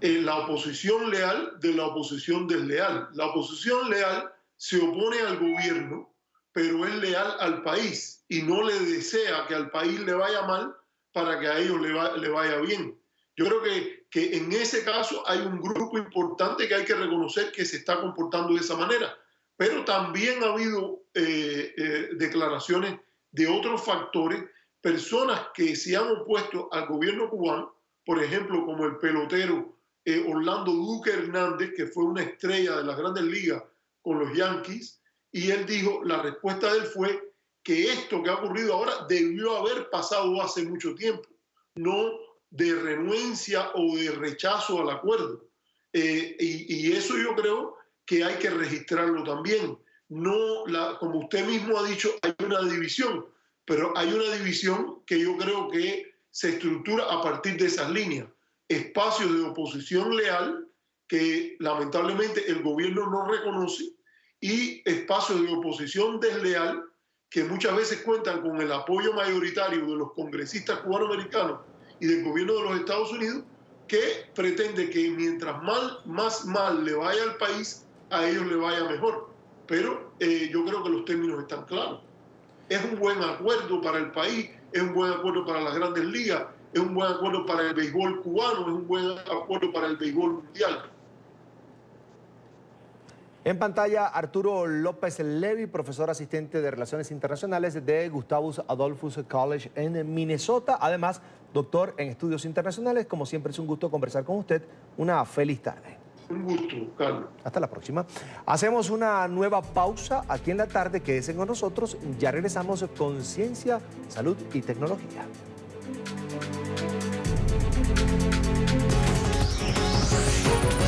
la oposición leal de la oposición desleal. La oposición leal se opone al gobierno, pero es leal al país y no le desea que al país le vaya mal para que a ellos le vaya bien. Yo creo que en ese caso hay un grupo importante que hay que reconocer que se está comportando de esa manera, pero también ha habido declaraciones de otros factores, personas que se han opuesto al gobierno cubano, por ejemplo, como el pelotero Orlando Duque Hernández, que fue una estrella de las grandes ligas con los Yankees, y él dijo, la respuesta de él fue que esto que ha ocurrido ahora debió haber pasado hace mucho tiempo, no de renuencia o de rechazo al acuerdo. Y eso yo creo que hay que registrarlo también. No, como usted mismo ha dicho, hay una división, pero hay una división que yo creo que se estructura a partir de esas líneas. Espacios de oposición leal que lamentablemente el gobierno no reconoce, y espacios de oposición desleal que muchas veces cuentan con el apoyo mayoritario de los congresistas cubanoamericanos y del gobierno de los Estados Unidos, que pretende que mientras más mal le vaya al país, a ellos le vaya mejor. Pero yo creo que los términos están claros. Es un buen acuerdo para el país, es un buen acuerdo para las grandes ligas, es un buen acuerdo para el béisbol cubano, es un buen acuerdo para el béisbol mundial. En pantalla, Arturo López Levy, profesor asistente de Relaciones Internacionales de Gustavus Adolphus College en Minnesota. Además, doctor en Estudios Internacionales. Como siempre, es un gusto conversar con usted. Una feliz tarde. Un gusto, Carlos. Hasta la próxima. Hacemos una nueva pausa aquí en la tarde. Quédense con nosotros. Ya regresamos con Ciencia, Salud y Tecnología.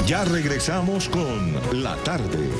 Ya regresamos con La Tarde.